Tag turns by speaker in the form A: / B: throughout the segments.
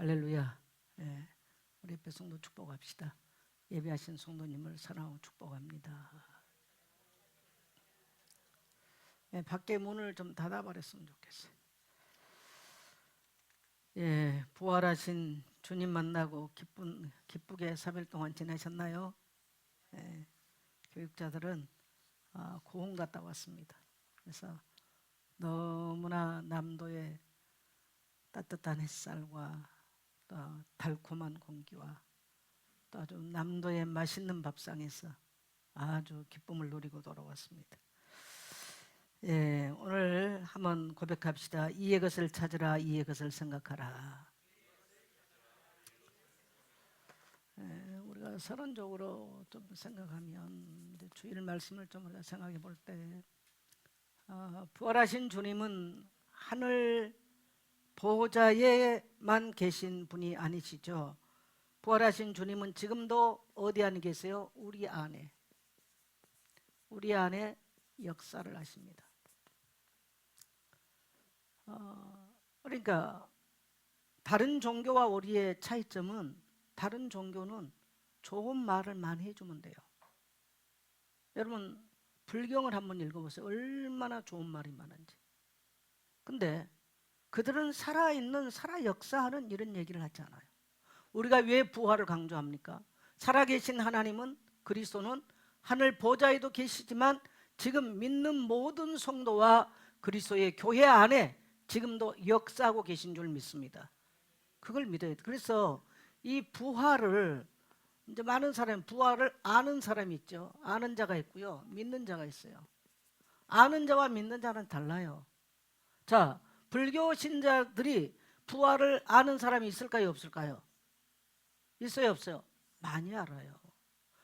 A: 할렐루야. 예, 우리 옆에 성도 축복합시다. 예배하신 성도님을 사랑하고 축복합니다. 예, 밖에 문을 좀 닫아버렸으면 좋겠어요. 예, 부활하신 주님 만나고 기쁘게 3일 동안 지내셨나요? 예, 교육자들은 고흥 갔다 왔습니다. 그래서 너무나 남도의 따뜻한 햇살과 또 달콤한 공기와 또 아주 남도의 맛있는 밥상에서 아주 기쁨을 누리고 돌아왔습니다. 예, 오늘 한번 고백합시다. 이의 것을 찾으라, 이의 것을 생각하라. 예, 우리가 서론적으로 좀 생각하면 주일 말씀을 좀 우리가 생각해 볼 때 부활하신 주님은 하늘 보호자에만 계신 분이 아니시죠. 부활하신 주님은 지금도 어디 안에 계세요? 우리 안에 역사를 하십니다. 그러니까 다른 종교와 우리의 차이점은 다른 종교는 좋은 말을 많이 해주면 돼요. 여러분 불경을 한번 읽어보세요. 얼마나 좋은 말이 많은지. 근데 그들은 살아있는 살아 역사하는 이런 얘기를 하지 않아요. 우리가 왜 부활을 강조합니까? 살아계신 하나님은 그리스도는 하늘 보좌에도 계시지만 지금 믿는 모든 성도와 그리스도의 교회 안에 지금도 역사하고 계신 줄 믿습니다. 그걸 믿어야 돼요. 그래서 이 부활을 이제 많은 사람이 부활을 아는 사람이 있죠. 아는 자가 있고요. 믿는 자가 있어요. 아는 자와 믿는 자는 달라요. 자, 불교 신자들이 부활을 아는 사람이 있을까요? 없을까요? 있어요? 없어요? 많이 알아요.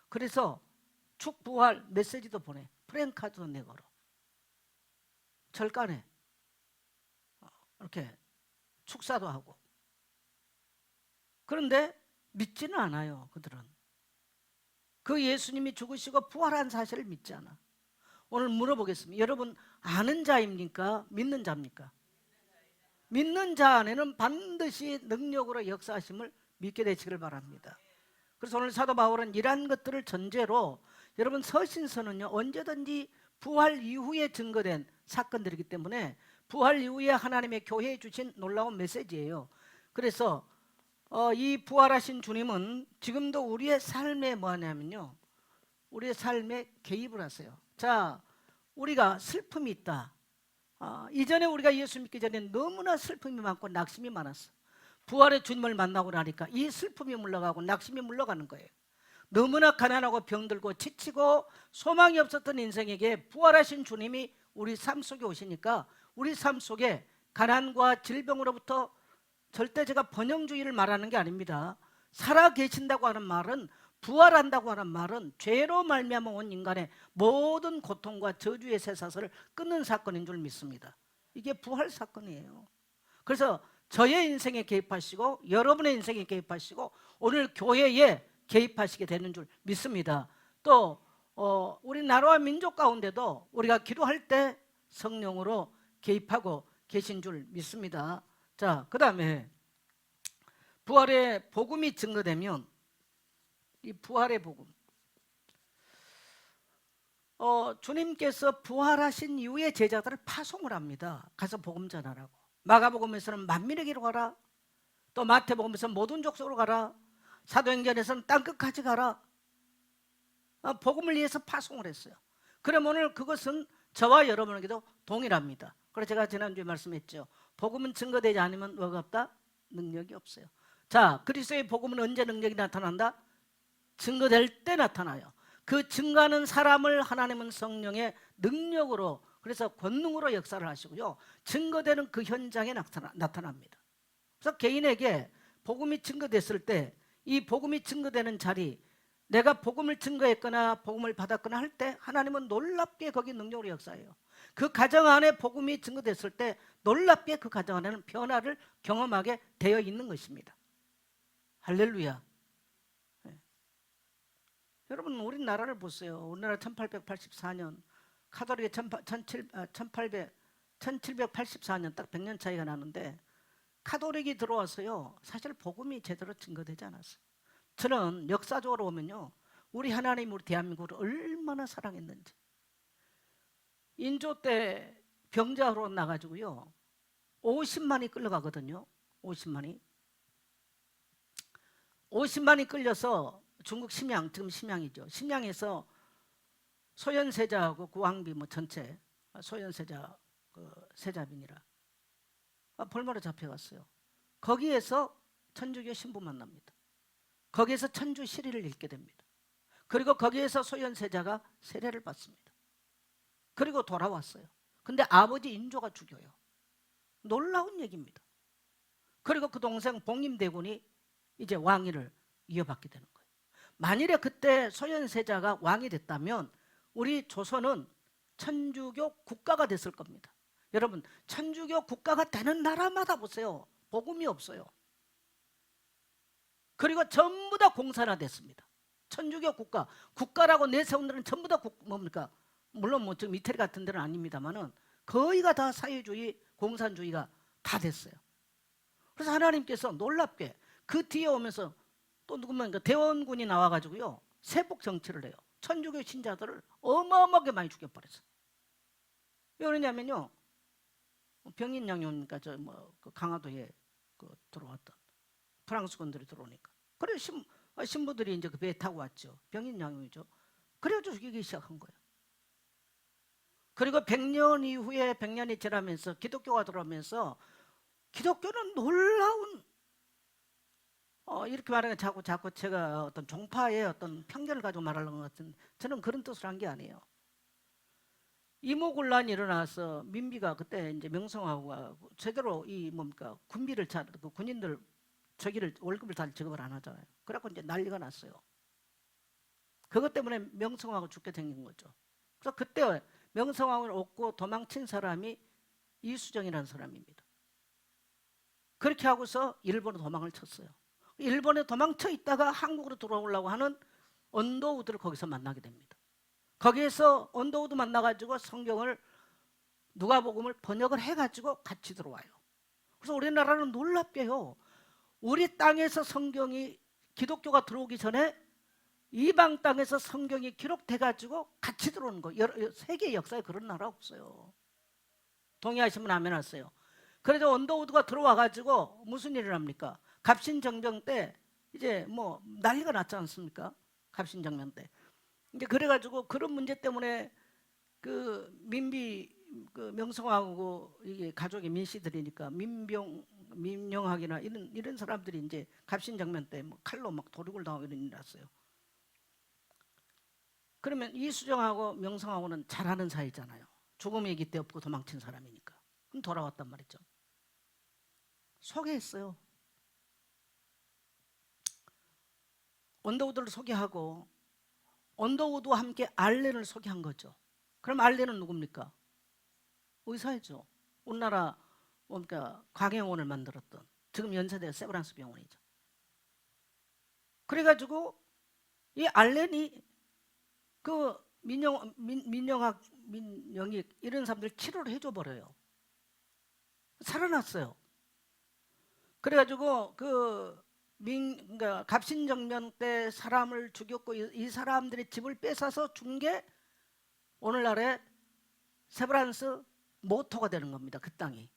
A: 그래서 축부활 메시지도 보내. 프랭카드도 내걸어. 절간에 이렇게 축사도 하고. 그런데 믿지는 않아요. 그들은 그 예수님이 죽으시고 부활한 사실을 믿지 않아. 오늘 물어보겠습니다. 여러분 아는 자입니까? 믿는 자입니까? 믿는 자 안에는 반드시 능력으로 역사하심을 믿게 되시길 바랍니다. 그래서 오늘 사도 바울은 이러한 것들을 전제로 여러분 서신서는요 언제든지 부활 이후에 증거된 사건들이기 때문에 부활 이후에 하나님의 교회에 주신 놀라운 메시지예요. 그래서 이 부활하신 주님은 지금도 우리의 삶에 뭐하냐면요 우리의 삶에 개입을 하세요. 자, 우리가 슬픔이 있다. 이전에 우리가 예수 믿기 전에 너무나 슬픔이 많고 낙심이 많았어. 부활의 주님을 만나고 나니까 이 슬픔이 물러가고 낙심이 물러가는 거예요. 너무나 가난하고 병들고 지치고 소망이 없었던 인생에게 부활하신 주님이 우리 삶 속에 오시니까 우리 삶 속에 가난과 질병으로부터 절대 제가 번영주의를 말하는 게 아닙니다. 살아 계신다고 하는 말은 부활한다고 하는 말은 죄로 말미암아 온 인간의 모든 고통과 저주의 쇠사슬을 끊는 사건인 줄 믿습니다. 이게 부활 사건이에요. 그래서 저의 인생에 개입하시고 여러분의 인생에 개입하시고 오늘 교회에 개입하시게 되는 줄 믿습니다. 또 우리 나라와 민족 가운데도 우리가 기도할 때 성령으로 개입하고 계신 줄 믿습니다. 자, 그 다음에 부활의 복음이 증거되면 이 부활의 복음 주님께서 부활하신 이후에 제자들을 파송을 합니다. 가서 복음 전하라고. 마가복음에서는 만민에게로 가라. 또 마태복음에서는 모든 족속으로 가라. 사도행전에서는 땅끝까지 가라. 복음을 위해서 파송을 했어요. 그럼 오늘 그것은 저와 여러분에게도 동일합니다. 그래서 제가 지난주에 말씀했죠. 복음은 증거되지 않으면 뭐가 없다? 능력이 없어요. 자, 그리스도의 복음은 언제 능력이 나타난다? 증거될 때 나타나요. 그 증거하는 사람을 하나님은 성령의 능력으로 그래서 권능으로 역사를 하시고요. 증거되는 그 현장에 나타납니다. 그래서 개인에게 복음이 증거됐을 때 이 복음이 증거되는 자리 내가 복음을 증거했거나 복음을 받았거나 할 때 하나님은 놀랍게 거기 능력으로 역사해요. 그 가정 안에 복음이 증거됐을 때 놀랍게 그 가정 안에는 변화를 경험하게 되어 있는 것입니다. 할렐루야. 네. 여러분 우리나라를 보세요. 우리나라 1884년 카톨릭의 1784년 딱 100년 차이가 나는데 카톨릭이 들어와서요, 사실 복음이 제대로 증거되지 않았어요. 저는 역사적으로 보면요, 우리 하나님 우리 대한민국을 얼마나 사랑했는지. 인조 때 병자로 나가지고요 50만이 끌려가거든요. 50만이 끌려서 중국 심양, 지금 심양이죠. 심양에서 소현세자하고 구황비 뭐 전체 소현세자 그 세자빈이라 볼모로 잡혀갔어요. 거기에서 천주교 신부 만납니다. 거기에서 천주 시리를 읽게 됩니다. 그리고 거기에서 소현세자가 세례를 받습니다. 그리고 돌아왔어요. 근데 아버지 인조가 죽여요. 놀라운 얘기입니다. 그리고 그 동생 봉임대군이 이제 왕위를 이어받게 되는 거예요. 만일에 그때 소현세자가 왕이 됐다면 우리 조선은 천주교 국가가 됐을 겁니다. 여러분, 천주교 국가가 되는 나라마다 보세요, 복음이 없어요. 그리고 전부 다 공산화됐습니다. 천주교 국가라고 내세운 데는 전부 다 뭡니까? 물론 뭐 지금 이태리 같은 데는 아닙니다만은 거의가 다 사회주의, 공산주의가 다 됐어요. 그래서 하나님께서 놀랍게 그 뒤에 오면서 또 누구면 대원군이 나와가지고요 세폭 정치를 해요. 천주교 신자들을 어마어마하게 많이 죽여버렸어요. 왜 그러냐면요, 병인양요니까 저 뭐 그 강화도에 그 들어왔던 프랑스군들이 들어오니까 그래 신부들이 이제 그 배에 타고 왔죠. 병인양요죠. 그래가지고 죽이기 시작한 거예요. 그리고 100년 이후에 100년이 지나면서 기독교가 들어오면서 기독교는 놀라운 이렇게 말하면 자꾸 제가 어떤 종파의 어떤 편견을 가지고 말하는 것 같은, 저는 그런 뜻을 한 게 아니에요. 이모군란이 일어나서 민비가 그때 이제 명성황후가 제대로 이 뭡니까 군비를 그 군인들 저기를 월급을 잘 지급을 안 하잖아요. 그래갖고 이제 난리가 났어요. 그것 때문에 명성황후 죽게 생긴 거죠. 그래서 그때 명성황후를 얻고 도망친 사람이 이수정이라는 사람입니다. 그렇게 하고서 일본으로 도망을 쳤어요. 일본에 도망쳐 있다가 한국으로 돌아오려고 하는 언더우드를 거기서 만나게 됩니다. 거기에서 언더우드 만나가지고 성경을 누가복음을 번역을 해가지고 같이 들어와요. 그래서 우리나라는 놀랍게요, 우리 땅에서 성경이 기독교가 들어오기 전에 이방 땅에서 성경이 기록돼가지고 같이 들어오는 거. 세계 역사에 그런 나라 없어요. 동의하시면 아멘 하세요. 그래서 언더우드가 들어와가지고 무슨 일을 합니까? 갑신정변 때 이제 뭐 난리가 났지 않습니까? 갑신정변 때. 이제 그래가지고 그런 문제 때문에 그 민비 그 명성황후고 이게 가족이 민씨들이니까 민영학이나 이런 사람들이 이제 갑신정변 때 뭐 칼로 막 도륙을 당하고 이런 일이 났어요. 그러면 이수정하고 명성황후는 잘하는 사이잖아요. 죽음의 기대 없고 도망친 사람이니까. 그럼 돌아왔단 말이죠. 소개했어요. 언더우드를 소개하고 언더우드와 함께 알렌을 소개한 거죠. 그럼 알렌은 누굽니까? 의사이죠. 우리나라 뭡니까 광해원을 만들었던, 지금 연세대 세브란스 병원이죠. 그래가지고 이 알렌이 그 민영이 이런 사람들 치료를 해줘 버려요. 살아났어요. 그래가지고 그러니까 갑신정변 때 사람을 죽였고 이 사람들의 집을 뺏어서 준 게 오늘날의 세브란스 모토가 되는 겁니다. 그 땅이.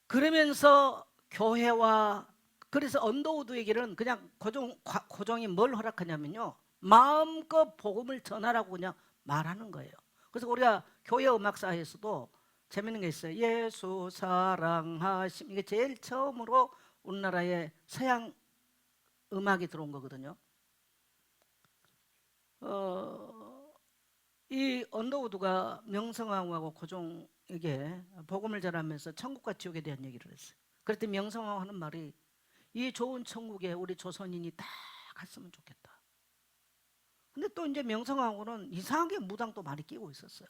A: 그러면서 교회와 그래서 언더우드에게는 그냥 고종이 뭘 허락하냐면요, 마음껏 복음을 전하라고 그냥 말하는 거예요. 그래서 우리가 교회 음악사에서도 재밌는 게 있어요. 예수 사랑하심, 이게 제일 처음으로 우리나라에 서양 음악이 들어온 거거든요. 이 언더우드가 명성황후하고 고종에게 복음을 전하면서 천국과 지옥에 대한 얘기를 했어요. 그랬더니 명성황후 하는 말이, 이 좋은 천국에 우리 조선인이 다 갔으면 좋겠다. 근데 또 이제 명성황후는 이상하게 무당 또 많이 끼고 있었어요.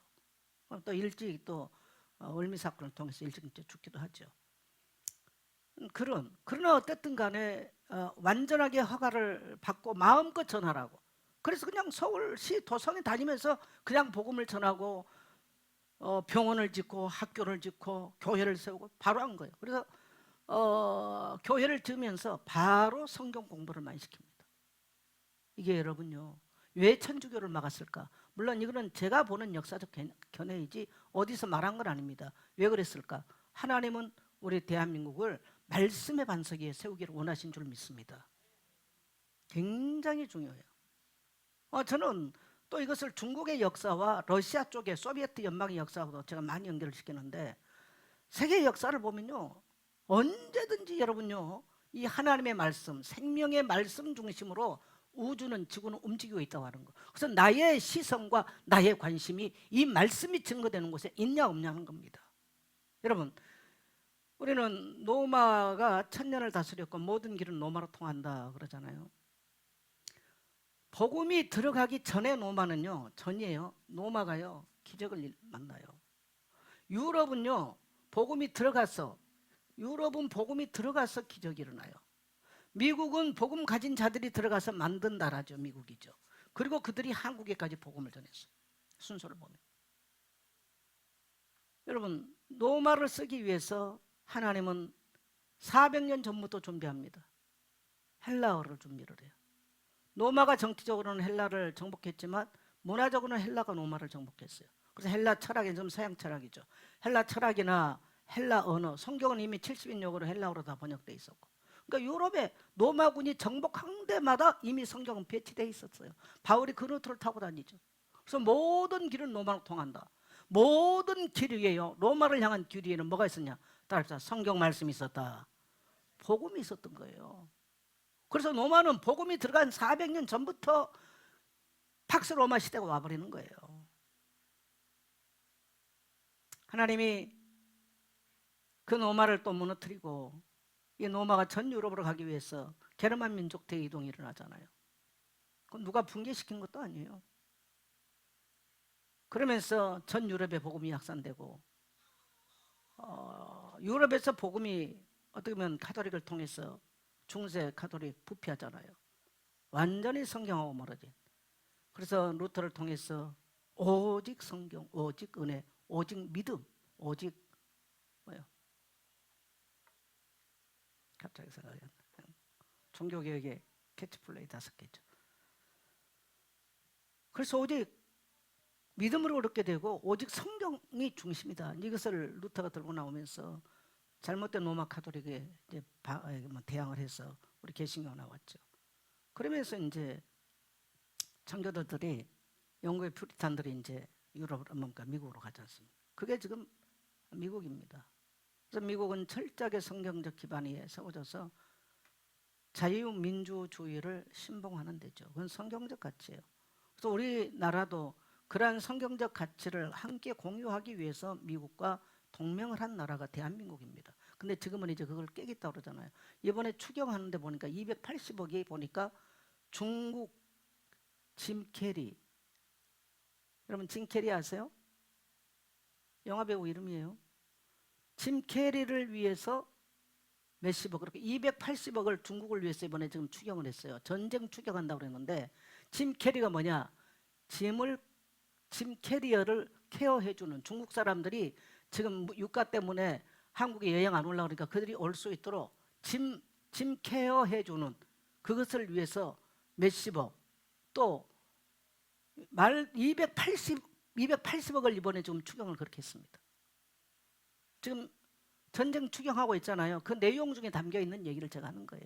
A: 또 일찍 또 을미 사건을 통해서 일찍 이제 죽기도 하죠. 그러나 어쨌든 간에 완전하게 허가를 받고 마음껏 전하라고. 그래서 그냥 서울시 도성에 다니면서 그냥 복음을 전하고 병원을 짓고 학교를 짓고 교회를 세우고 바로 한 거예요. 그래서 교회를 지으면서 바로 성경 공부를 많이 시킵니다. 이게 여러분요, 왜 천주교를 막았을까? 물론 이거는 제가 보는 역사적 견해이지 어디서 말한 건 아닙니다. 왜 그랬을까? 하나님은 우리 대한민국을 말씀의 반석 위에 세우기를 원하신 줄 믿습니다. 굉장히 중요해요. 저는 또 이것을 중국의 역사와 러시아 쪽의 소비에트 연방의 역사하고도 제가 많이 연결을 시키는데, 세계 역사를 보면요, 언제든지 여러분요, 이 하나님의 말씀, 생명의 말씀 중심으로 우주는, 지구는 움직이고 있다고 하는 거. 그래서 나의 시선과 나의 관심이 이 말씀이 증거되는 곳에 있냐 없냐는 겁니다. 여러분, 우리는 노마가 1000년을 다스렸고 모든 길은 노마로 통한다 그러잖아요. 복음이 들어가기 전에 노마는요, 전이에요. 노마가요, 기적을 만나요. 유럽은요, 복음이 들어가서 기적이 일어나요. 미국은 복음 가진 자들이 들어가서 만든 나라죠. 미국이죠. 그리고 그들이 한국에까지 복음을 전했어요. 순서를 보면. 여러분, 노마를 쓰기 위해서 하나님은 400년 전부터 준비합니다. 헬라어를 준비를 해요. 노마가 정치적으로는 헬라를 정복했지만 문화적으로는 헬라가 노마를 정복했어요. 그래서 헬라 철학이 좀 서양 철학이죠. 헬라 철학이나 헬라 언어, 성경은 이미 70인역으로 헬라어로 다 번역되어 있었고, 그러니까 유럽의 노마군이 정복한 데마다 이미 성경은 배치되어 있었어요. 바울이 그 루트를 타고 다니죠. 그래서 모든 길은 노마로 통한다. 모든 길 위에요, 로마를 향한 길 위에는 뭐가 있었냐? 따라합시다. 성경 말씀이 있었다. 복음이 있었던 거예요. 그래서 로마는 복음이 들어간 400년 전부터 팍스 로마 시대가 와버리는 거예요. 하나님이 그 노마를 또 무너뜨리고, 이 노마가 전 유럽으로 가기 위해서 게르만 민족 대이동이 일어나잖아요. 그건 누가 붕괴시킨 것도 아니에요. 그러면서 전 유럽에 복음이 확산되고, 유럽에서 복음이 어떻게 보면 카톨릭을 통해서 중세 카톨릭 부패하잖아요. 완전히 성경하고 멀어진. 그래서 루터를 통해서 오직 성경, 오직 은혜, 오직 믿음, 오직 뭐요? 갑자기 생각이 안 나. 종교개혁의 캐치플레이 5개죠. 그래서 오직 믿음으로 얻게 되고 오직 성경이 중심이다. 이것을 루터가 들고 나오면서 잘못된 로마 카톨릭에 이제 대항을 해서 우리 개신교가 나왔죠. 그러면서 이제 청교도들이, 영국의 퓨리탄들이 이제 유럽으로, 뭔가 미국으로 가지 않습니까? 그게 지금 미국입니다. 그래서 미국은 철저하게 성경적 기반 위에 세워져서 자유민주주의를 신봉하는 데죠. 그건 성경적 가치예요. 그래서 우리나라도 그러한 성경적 가치를 함께 공유하기 위해서 미국과 동맹을 한 나라가 대한민국입니다. 근데 지금은 이제 그걸 깨겠다고 그러잖아요. 이번에 추경하는데 보니까 280억이 보니까 중국 짐 캐리, 여러분 짐 캐리 아세요? 영화배우 이름이에요. 짐 캐리를 위해서 몇십억, 그렇게 280억을 중국을 위해서 이번에 지금 추경을 했어요. 전쟁 추경한다고 그랬는데, 짐 캐리가 뭐냐? 짐 캐리어를 케어해주는, 중국 사람들이 지금 유가 때문에 한국에 여행 안 올라오니까 그러니까 그들이 올 수 있도록 짐 케어해주는, 그것을 위해서 몇십억, 또 280억을 이번에 지금 추경을 그렇게 했습니다. 지금 전쟁 추경하고 있잖아요. 그 내용 중에 담겨 있는 얘기를 제가 하는 거예요.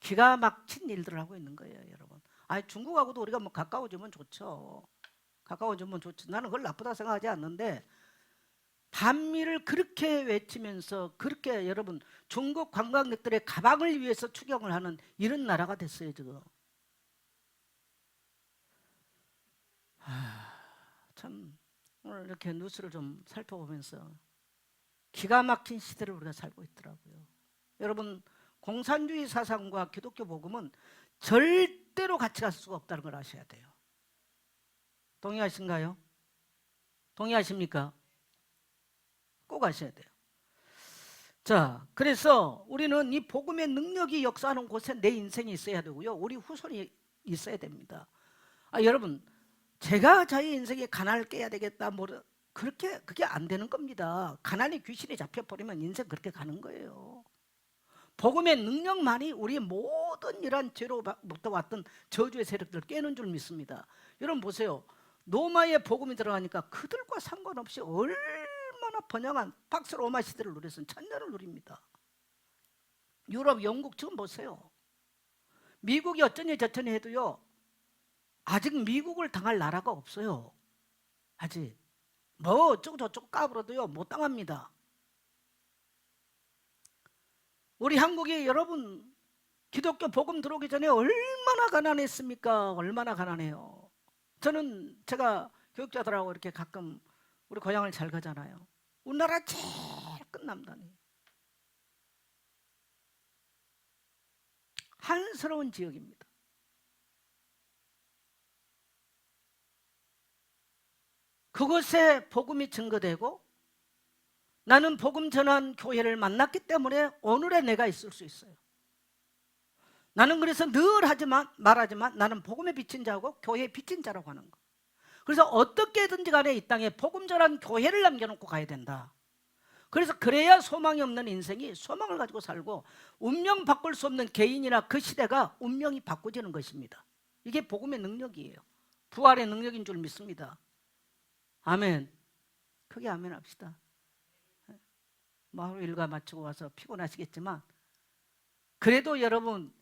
A: 기가 막힌 일들을 하고 있는 거예요, 여러분. 중국하고도 우리가 뭐 가까워지면 좋죠. 가까워지면 좋죠. 나는 그걸 나쁘다 생각하지 않는데, 반미를 그렇게 외치면서 그렇게 여러분 중국 관광객들의 가방을 위해서 추경을 하는 이런 나라가 됐어요, 지금. 참 오늘 이렇게 뉴스를 좀 살펴보면서 기가 막힌 시대를 우리가 살고 있더라고요. 여러분, 공산주의 사상과 기독교 복음은 절대로 같이 갈 수가 없다는 걸 아셔야 돼요. 동의하신가요? 동의하십니까? 꼭 아셔야 돼요. 자, 그래서 우리는 이 복음의 능력이 역사하는 곳에 내 인생이 있어야 되고요, 우리 후손이 있어야 됩니다. 여러분, 제가 자기 인생에 가난을 깨야 되겠다, 그게 안 되는 겁니다. 가난이 귀신이 잡혀버리면 인생 그렇게 가는 거예요. 복음의 능력만이 우리의 모든 이러한 죄로부터 왔던 저주의 세력들을 깨는 줄 믿습니다. 여러분 보세요. 로마의 복음이 들어가니까 그들과 상관없이 얼마나 번영한 박스로마 시대를 누렸으면 천년을 누립니다. 유럽, 영국 지금 보세요. 미국이 어쩌니 저쩌니 해도요, 아직 미국을 당할 나라가 없어요. 아직 뭐 어쩌고 저쩌고 까불어도요 못 당합니다. 우리 한국이 여러분 기독교 복음 들어오기 전에 얼마나 가난했습니까? 얼마나 가난해요. 저는 제가 교육자들하고 이렇게 가끔 우리 고향을 잘 가잖아요. 우리나라 제일 끝남단이 한스러운 지역입니다. 그곳에 복음이 증거되고 나는 복음 전한 교회를 만났기 때문에 오늘의 내가 있을 수 있어요. 나는 그래서 늘 말하지만 나는 복음에 비친 자고 교회에 비친 자라고 하는 거. 그래서 어떻게든지 간에 이 땅에 복음 전한 교회를 남겨놓고 가야 된다. 그래서 그래야 소망이 없는 인생이 소망을 가지고 살고 운명 바꿀 수 없는 개인이나 그 시대가 운명이 바꿔지는 것입니다. 이게 복음의 능력이에요. 부활의 능력인 줄 믿습니다. 아멘. 크게 아멘 합시다. 하루 일과 마치고 와서 피곤하시겠지만 그래도 여러분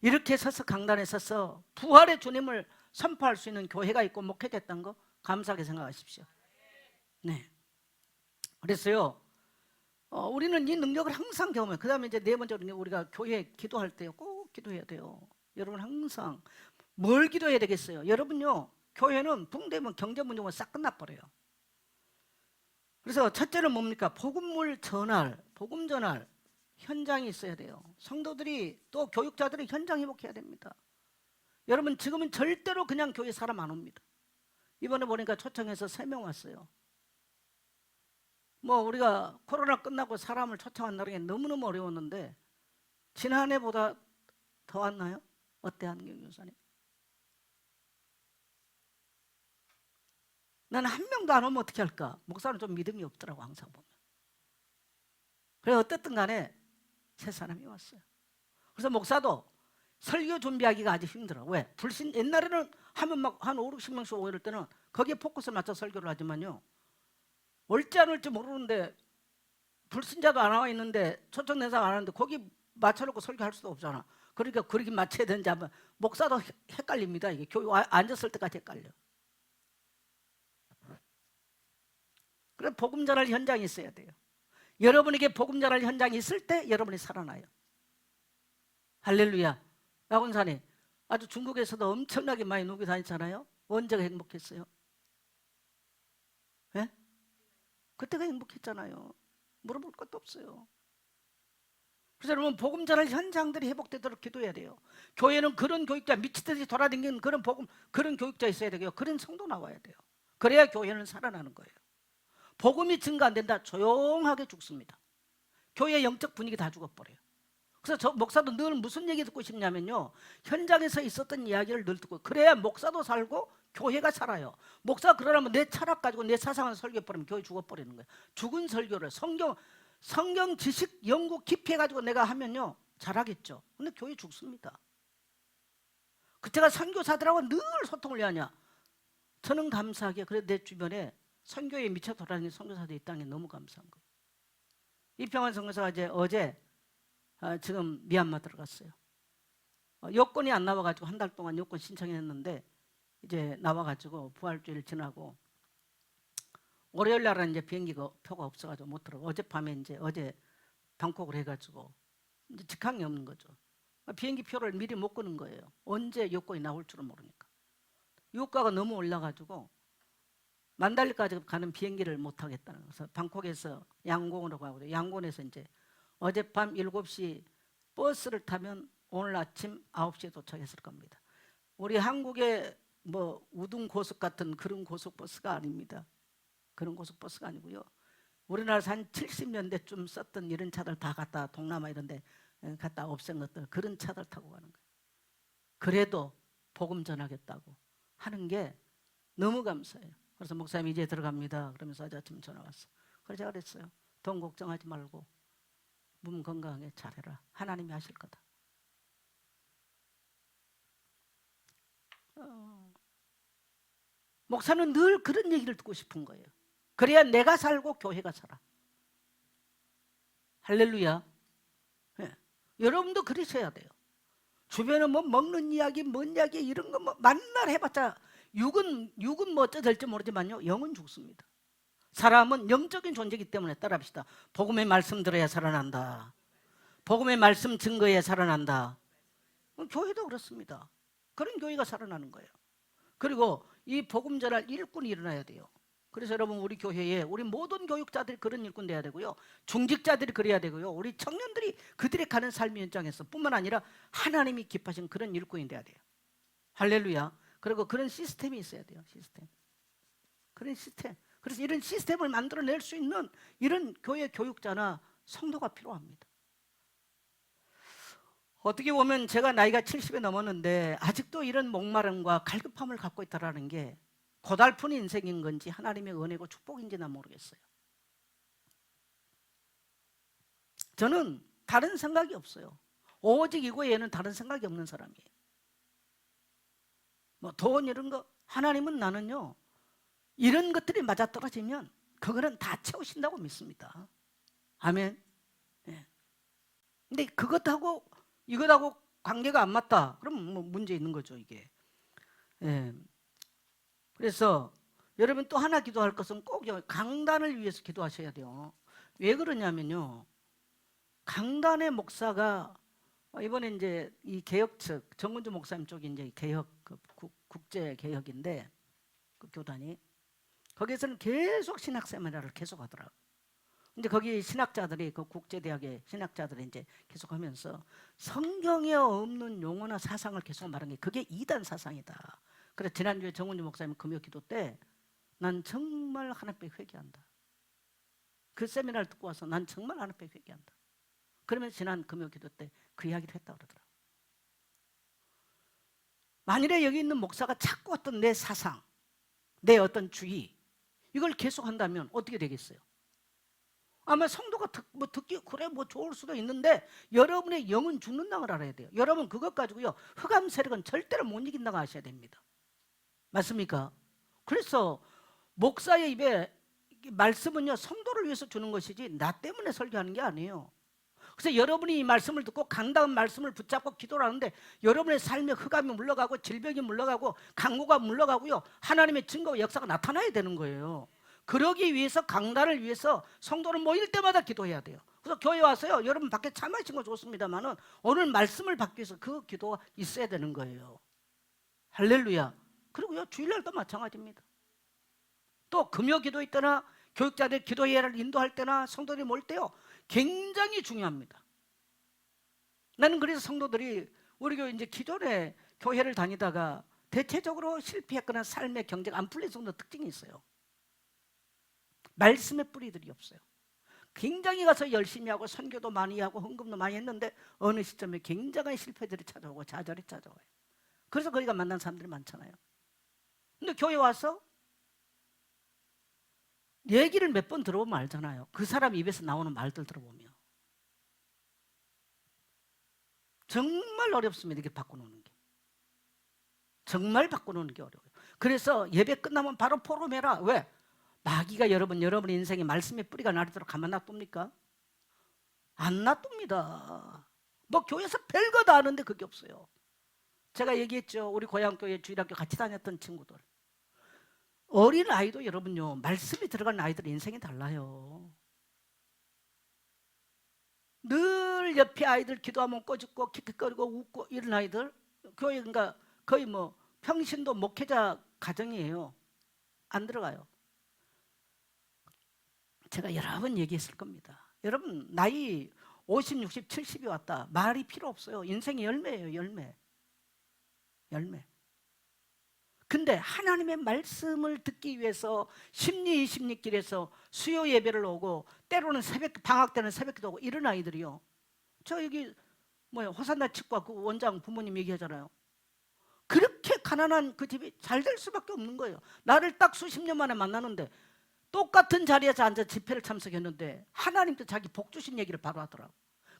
A: 이렇게 서서 강단에 서서 부활의 주님을 선포할 수 있는 교회가 있고 목회됐다는 거 감사하게 생각하십시오. 네. 그래서요 우리는 이 능력을 항상 경험해요. 그 다음에 이제 네 번째로 우리가 교회 기도할 때요 꼭 기도해야 돼요. 여러분 항상 뭘 기도해야 되겠어요? 여러분요 교회는 붕대면 경제 문제면 싹 끝나버려요. 그래서 첫째는 뭡니까? 복음 전할 현장이 있어야 돼요. 성도들이 또 교육자들이 현장 회복해야 됩니다. 여러분 지금은 절대로 그냥 교회 사람 안 옵니다. 이번에 보니까 초청해서 3명 왔어요. 뭐 우리가 코로나 끝나고 사람을 초청한다는 게 너무너무 어려웠는데 지난해보다 더 왔나요? 어때 한경 교사님? 나는 한 명도 안 오면 어떻게 할까? 목사는 좀 믿음이 없더라고 항상 보면. 그래 어쨌든 간에 3사람이 왔어요. 그래서 목사도 설교 준비하기가 아주 힘들어. 왜? 불신 옛날에는 하면 막 한 5, 60명씩 오고 이럴 때는 거기에 포커스를 맞춰 설교를 하지만요 올지 안 올지 모르는데 불신자도 안 나와 있는데 초청된 사람 안 하는데 거기 맞춰놓고 설교할 수도 없잖아. 그러니까 그렇게 맞춰야 되는지 하면 목사도 헷갈립니다. 이게 교회 앉았을 때까지 헷갈려. 그래서 복음 전할 현장이 있어야 돼요. 여러분에게 복음 전할 현장이 있을 때 여러분이 살아나요. 할렐루야. 나군사님 아주 중국에서도 엄청나게 많이 누비 다녔잖아요. 언제가 행복했어요? 예? 그때가 행복했잖아요. 물어볼 것도 없어요. 그래서 여러분 복음 전할 현장들이 회복되도록 기도해야 돼요. 교회는 그런 교육자 미치듯이 돌아다니는 그런 교육자 있어야 되고요. 그런 성도 나와야 돼요. 그래야 교회는 살아나는 거예요. 복음이 증가 안 된다. 조용하게 죽습니다. 교회의 영적 분위기 다 죽어버려요. 그래서 저 목사도 늘 무슨 얘기 듣고 싶냐면요 현장에서 있었던 이야기를 늘 듣고 그래야 목사도 살고 교회가 살아요. 목사 그러려면 내 철학 가지고 내 사상을 설교해버리면 교회 죽어버리는 거예요. 죽은 설교를 성경 지식 연구 깊이 해가지고 내가 하면요 잘하겠죠. 근데 교회 죽습니다. 그때가 선교사들하고 늘 소통을 해야 하냐. 저는 감사하게 그래도 내 주변에 선교에 미쳐 돌아다니는 선교사들이 있다는 게 너무 감사한 거예요. 이평환 선교사가 이제 어제 지금 미얀마 들어갔어요. 여권이 안 나와가지고 한 달 동안 여권 신청했는데 이제 나와가지고 부활주일 지나고 월요일 날은 이제 비행기가 표가 없어가지고 못 들어가. 어젯밤에 어제 방콕을 해가지고 이제 직항이 없는 거죠. 비행기 표를 미리 못 끄는 거예요. 언제 여권이 나올 줄은 모르니까. 유가가 너무 올라가지고 만달리까지 가는 비행기를 못 하겠다는 거예요. 그래서 방콕에서 양곤으로 가고 양곤에서 이제 어젯밤 7시 버스를 타면 오늘 아침 9시에 도착했을 겁니다. 우리 한국의 뭐 우등 고속 같은 그런 고속버스가 아닙니다. 그런 고속버스가 아니고요. 우리나라에서 한 70년대쯤 썼던 이런 차들 다 갖다 동남아 이런 데 갖다 없앤 것들 그런 차들 타고 가는 거예요. 그래도 복음 전하겠다고 하는 게 너무 감사해요. 그래서 목사님 이제 들어갑니다. 그러면서 어제 아침 전화 왔어. 그래서 제가 그랬어요. 돈 걱정하지 말고 몸 건강하게 잘해라. 하나님이 하실 거다. 목사는 늘 그런 얘기를 듣고 싶은 거예요. 그래야 내가 살고 교회가 살아. 할렐루야. 네. 여러분도 그러셔야 돼요. 주변에 뭐 먹는 이야기, 뭔 이야기 이런 거 뭐 만날 해봤자 육은 뭐 어째 될지 모르지만요, 영은 죽습니다. 사람은 영적인 존재이기 때문에 따라합시다. 복음의 말씀 들어야 살아난다. 복음의 말씀 증거에 살아난다. 교회도 그렇습니다. 그런 교회가 살아나는 거예요. 그리고 이 복음 전할 일꾼이 일어나야 돼요. 그래서 여러분 우리 교회에 우리 모든 교육자들이 그런 일꾼 돼야 되고요. 중직자들이 그래야 되고요. 우리 청년들이 그들이 가는 삶의 현장에서 뿐만 아니라 하나님이 기뻐하신 그런 일꾼이 돼야 돼요. 할렐루야. 그리고 그런 시스템이 있어야 돼요. 시스템. 그런 시스템. 그래서 이런 시스템을 만들어낼 수 있는 이런 교회 교육자나 성도가 필요합니다. 어떻게 보면 제가 나이가 70이 넘었는데 아직도 이런 목마름과 갈급함을 갖고 있다는 게 고달픈 인생인 건지 하나님의 은혜고 축복인지 난 모르겠어요. 저는 다른 생각이 없어요. 오직 이거에는 다른 생각이 없는 사람이에요. 뭐 돈 이런 거, 하나님은 나는요 이런 것들이 맞아떨어지면 그거는 다 채우신다고 믿습니다. 아멘. 네. 근데 그것하고 이것하고 관계가 안 맞다 그럼 뭐 문제 있는 거죠 이게. 네. 그래서 여러분 또 하나 기도할 것은 꼭 강단을 위해서 기도하셔야 돼요. 왜 그러냐면요, 강단의 목사가 이번에 이제 이 개혁 측 정은주 목사님 쪽이 이제 개혁 국제 개혁인데 그 교단이 거기에서는 계속 신학 세미나를 계속 하더라고. 근데 거기 신학자들이 그 국제대학의 신학자들이 이제 계속하면서 성경에 없는 용어나 사상을 계속 말하는 게 그게 이단 사상이다. 그래서 지난주에 정은주 목사님 금요 기도 때 난 정말 하나님께 회개한다. 그 세미나를 듣고 와서 난 정말 하나님께 회개한다. 그러면 지난 금요 기도 때 그 이야기를 했다고 그러더라고요. 만일에 여기 있는 목사가 자꾸 어떤 내 사상, 내 어떤 주의 이걸 계속한다면 어떻게 되겠어요? 아마 성도가 듣기 그래 뭐 좋을 수도 있는데 여러분의 영은 죽는다는 걸 알아야 돼요. 여러분 그것 가지고요 흑암 세력은 절대로 못 이긴다고 아셔야 됩니다. 맞습니까? 그래서 목사의 입에 말씀은요 성도를 위해서 주는 것이지 나 때문에 설교하는 게 아니에요. 그래서 여러분이 이 말씀을 듣고 강다운 말씀을 붙잡고 기도를 하는데 여러분의 삶에 흑암이 물러가고 질병이 물러가고 강고가 물러가고요 하나님의 증거와 역사가 나타나야 되는 거예요. 그러기 위해서 강단을 위해서 성도는 모일 때마다 기도해야 돼요. 그래서 교회 와서요 여러분 밖에 차 마신 거 좋습니다만은 오늘 말씀을 받기 위해서 그 기도가 있어야 되는 거예요. 할렐루야. 그리고요 주일날도 마찬가지입니다. 또 금요 기도 있거나 교육자들 기도 예를 인도할 때나 성도들이 모일 때요 굉장히 중요합니다. 나는 그래서 성도들이 우리 교회 이제 기존에 교회를 다니다가 대체적으로 실패했거나 삶의 경제가 안 풀린 성도 특징이 있어요. 말씀의 뿌리들이 없어요. 굉장히 가서 열심히 하고 선교도 많이 하고 헌금도 많이 했는데 어느 시점에 굉장한 실패들이 찾아오고 좌절이 찾아와요. 그래서 거기가 만난 사람들이 많잖아요. 근데 교회 와서 얘기를 몇 번 들어보면 알잖아요. 그 사람 입에서 나오는 말들 들어보면 정말 어렵습니다. 이게 바꿔놓는 게 정말 바꿔놓는 게 어려워요. 그래서 예배 끝나면 바로 포럼해라. 왜? 마귀가 여러분 인생에 말씀의 뿌리가 나리도록 가만 놔둡니까? 안 놔둡니다. 뭐 교회에서 별거 다 아는데 그게 없어요. 제가 얘기했죠. 우리 고향교회 주일학교 같이 다녔던 친구들 어린 아이도 여러분요 말씀이 들어간 아이들의 인생이 달라요. 늘 옆에 아이들 기도하면 꼬집고 킥킥거리고 웃고 이런 아이들 교회가 거의 뭐 평신도 목회자 가정이에요. 안 들어가요. 제가 여러 번 얘기했을 겁니다. 여러분 나이 50, 60, 70이 왔다 말이 필요 없어요. 인생의 열매예요. 열매. 근데 하나님의 말씀을 듣기 위해서 심리 20리길에서 수요 예배를 오고 때로는 새벽 방학 때는 새벽기도 오고 이런 아이들이요. 저 여기 호산나 치과 그 원장 부모님 얘기하잖아요. 그렇게 가난한 그 집이 잘 될 수밖에 없는 거예요. 나를 딱 수십 년 만에 만나는데 똑같은 자리에서 앉아 집회를 참석했는데 하나님도 자기 복 주신 얘기를 바로 하더라고.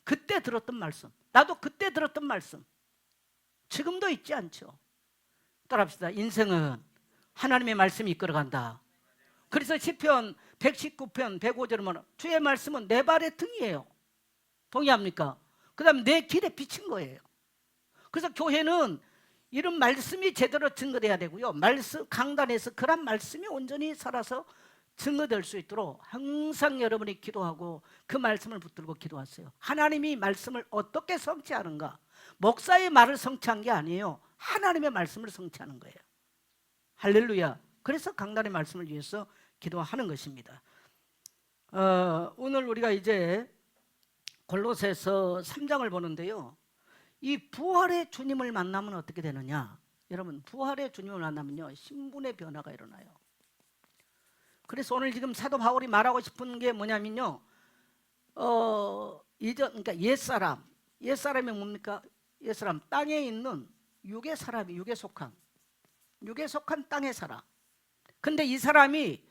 A: 그때 들었던 말씀, 나도 그때 들었던 말씀 지금도 잊지 않죠. 따라합시다. 인생은 하나님의 말씀이 이끌어간다. 그래서 시편 119편 105절은 뭐냐? 주의 말씀은 내 발의 등이에요. 동의합니까? 그 다음에 내 길에 비친 거예요. 그래서 교회는 이런 말씀이 제대로 증거돼야 되고요. 말씀 강단에서 그런 말씀이 온전히 살아서 증거될 수 있도록 항상 여러분이 기도하고 그 말씀을 붙들고 기도하세요. 하나님이 말씀을 어떻게 성취하는가? 목사의 말을 성취한 게 아니에요. 하나님의 말씀을 성취하는 거예요. 할렐루야. 그래서 강단의 말씀을 위해서 기도하는 것입니다. 오늘 우리가 이제 골로새서 3장을 보는데요. 이 부활의 주님을 만나면 어떻게 되느냐? 여러분, 부활의 주님을 만나면요, 신분의 변화가 일어나요. 그래서 오늘 지금 사도 바울이 말하고 싶은 게 뭐냐면요, 그러니까 옛사람이 뭡니까? 옛사람, 땅에 있는 육의 사람이, 육에 속한 땅의 사람. 근데 이 사람이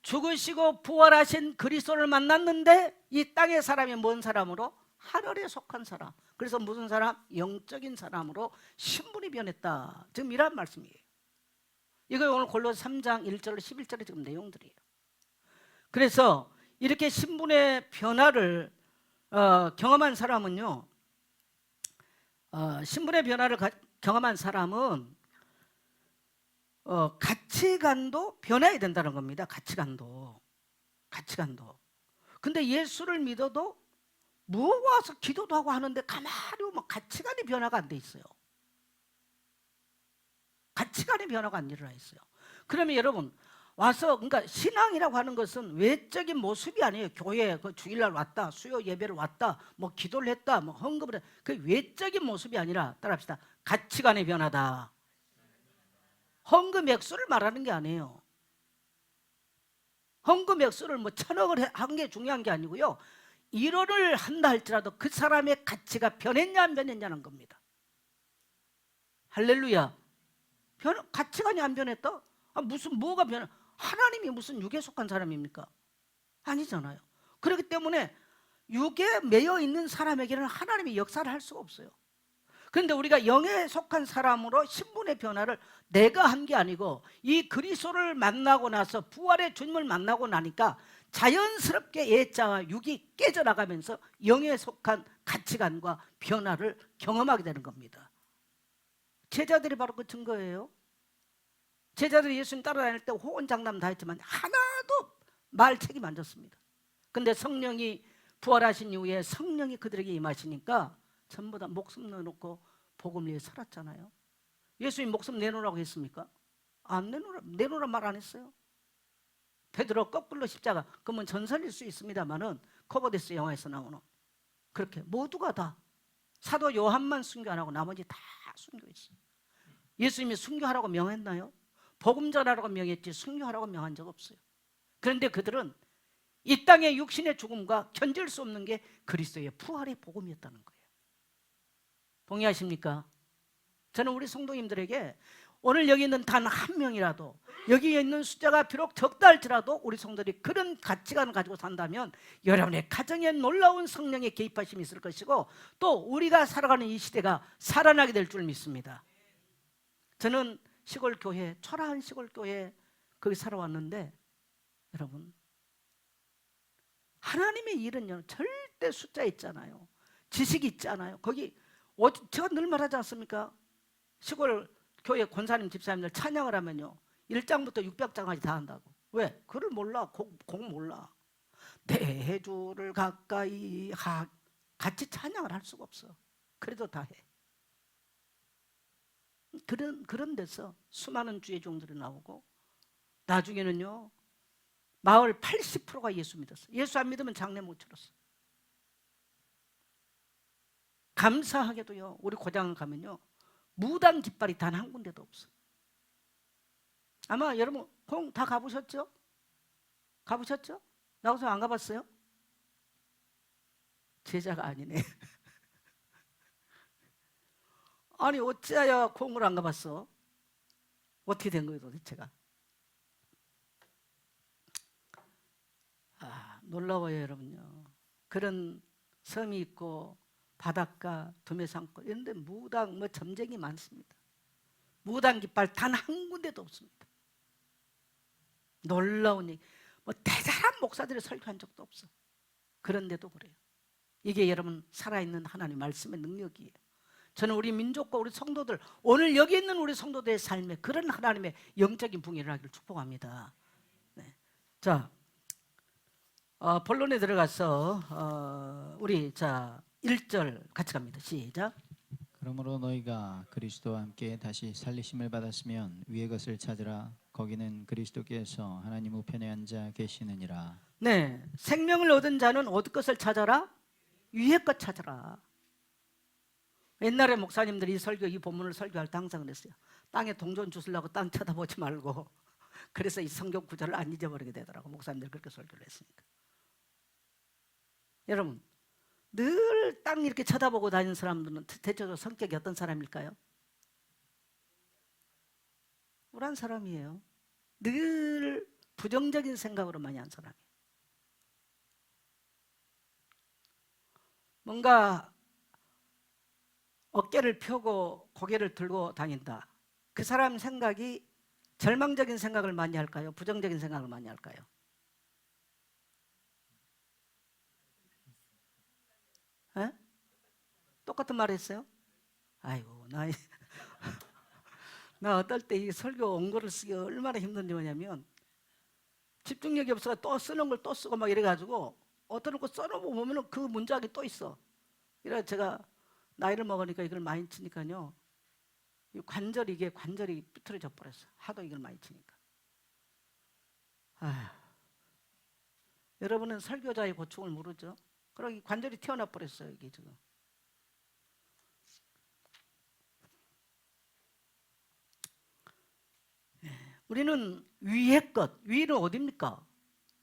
A: 죽으시고 부활하신 그리스도를 만났는데 이 땅의 사람이 뭔 사람으로? 하늘에 속한 사람. 그래서 무슨 사람? 영적인 사람으로 신분이 변했다. 지금 이런 말씀이에요. 이거 오늘 골로새 3장 1절 11절의 지금 내용들이에요. 그래서 이렇게 신분의 변화를 경험한 사람은요, 신분의 변화를 경험한 사람은 가치관도 변해야 된다는 겁니다. 가치관도. 근데 예수를 믿어도 모아서 기도도 하고 하는데 가만히 보면 가치관의 변화가 안 돼 있어요. 가치관의 변화가 안 일어나 있어요. 그러면 여러분 와서, 그러니까 신앙이라고 하는 것은 외적인 모습이 아니에요. 교회 그 주일날 왔다, 수요 예배를 왔다, 뭐 기도를 했다, 뭐 헌금을 했다. 그 외적인 모습이 아니라, 따라합시다, 가치관의 변화다. 헌금 액수를 말하는 게 아니에요. 헌금 액수를 뭐 1,000억을 한 게 중요한 게 아니고요, 1원을 한다 할지라도 그 사람의 가치가 변했냐 안 변했냐는 겁니다. 할렐루야. 가치관이 안 변했다? 뭐가 변해? 하나님이 무슨 육에 속한 사람입니까? 아니잖아요. 그렇기 때문에 육에 매여 있는 사람에게는 하나님이 역사를 할 수가 없어요. 그런데 우리가 영에 속한 사람으로 신분의 변화를 내가 한 게 아니고 이 그리스도를 만나고 나서 부활의 주님을 만나고 나니까 자연스럽게 옛자와 육이 깨져나가면서 영에 속한 가치관과 변화를 경험하게 되는 겁니다. 제자들이 바로 그 증거예요. 제자들이 예수님 따라다닐 때 호언장담 다 했지만 하나도 말 책임 안 졌습니다. 근데 성령이 부활하신 이후에 성령이 그들에게 임하시니까 전부 다 목숨 내놓고 복음을 위해 살았잖아요. 예수님 목숨 내놓으라고 했습니까? 안 내놓으라 말 안 했어요. 베드로 거꾸로 십자가, 그러면 전설일 수 있습니다만은 커버데스 영화에서 나오는 그렇게 모두가 다, 사도 요한만 순교 안 하고 나머지 다 순교했어요. 예수님이 순교하라고 명했나요? 복음 전하라고 명했지 순교하라고 명한 적 없어요. 그런데 그들은 이 땅의 육신의 죽음과 견딜 수 없는 게 그리스도의 부활의 복음이었다는 거예요. 동의하십니까? 저는 우리 성도님들에게 오늘 여기 있는 단 한 명이라도, 여기 있는 숫자가 비록 적다 할지라도 우리 성도들이 그런 가치관을 가지고 산다면 여러분의 가정에 놀라운 성령의 개입하심이 있을 것이고 또 우리가 살아가는 이 시대가 살아나게 될 줄 믿습니다. 저는 시골교회, 초라한 시골교회 거기 살아왔는데 여러분, 하나님의 일은요 절대 숫자 있잖아요, 지식이 있잖아요. 거기 제가 늘 말하지 않습니까? 시골 교회 권사님 집사님들 찬양을 하면요 1장부터 600장까지 다 한다고. 왜? 그를 몰라. 곡 몰라. 내 주를 가까이 같이 찬양을 할 수가 없어. 그래도 다 해. 그런 데서 수많은 주의 종들이 나오고 나중에는요 마을 80%가 예수 믿었어요. 예수 안 믿으면 장례 못 치렀어요. 감사하게도요 우리 고장 가면요 무당 깃발이 단 한 군데도 없어. 아마 여러분 공 다 가보셨죠? 가보셨죠? 나가서 안 가봤어요? 제자가 아니네. 아니 어찌하여 공을 안 가봤어? 어떻게 된 거예요 도대체가? 놀라워요 여러분요. 그런 섬이 있고 바닷가, 두메산골 이런 데 무당 뭐 점쟁이 많습니다. 무당 깃발 단 한 군데도 없습니다. 놀라운 얘기. 뭐 대단한 목사들이 설교한 적도 없어. 그런데도 그래요. 이게 여러분 살아있는 하나님 말씀의 능력이에요. 저는 우리 민족과 우리 성도들, 오늘 여기 있는 우리 성도들의 삶에 그런 하나님의 영적인 붕괴를 하기를 축복합니다. 네. 자, 본론에 들어가서 우리 1절 같이 갑니다. 시작.
B: 그러므로 너희가 그리스도와 함께 다시 살리심을 받았으면 위의 것을 찾으라. 거기는 그리스도께서 하나님 우편에 앉아 계시느니라.
A: 네, 생명을 얻은 자는 어디 것을 찾아라? 위의 것 찾아라. 옛날에 목사님들이 이 본문을 설교할 때 항상 그랬어요. 땅에 동전 주스려고 땅 쳐다보지 말고. 그래서 이 성경 구절을 안 잊어버리게 되더라고. 목사님들 그렇게 설교를 했으니까. 여러분, 늘 땅 이렇게 쳐다보고 다니는 사람들은 대체적으로 성격이 어떤 사람일까요? 우울한 사람이에요. 늘 부정적인 생각으로 많이 한 사람이에요. 뭔가 어깨를 펴고 고개를 들고 다닌다. 그 사람 생각이 절망적인 생각을 많이 할까요? 부정적인 생각을 많이 할까요? 에? 똑같은 말 했어요? 아이고 나 어떨 때 이 설교 원고를 쓰기 얼마나 힘든지 뭐냐면 집중력이 없어서 또 쓰는 걸 또 쓰고 막 이래가지고 어떤 거 써놓으면 그 문장이 또 있어. 이래 제가 나이를 먹으니까 이걸 많이 치니까요. 이게 관절이 삐뚤어져 버렸어. 하도 이걸 많이 치니까. 여러분은 설교자의 고충을 모르죠? 그러고 관절이 튀어나와 버렸어요. 이게 지금. 우리는 위의 것, 위는 어딥니까?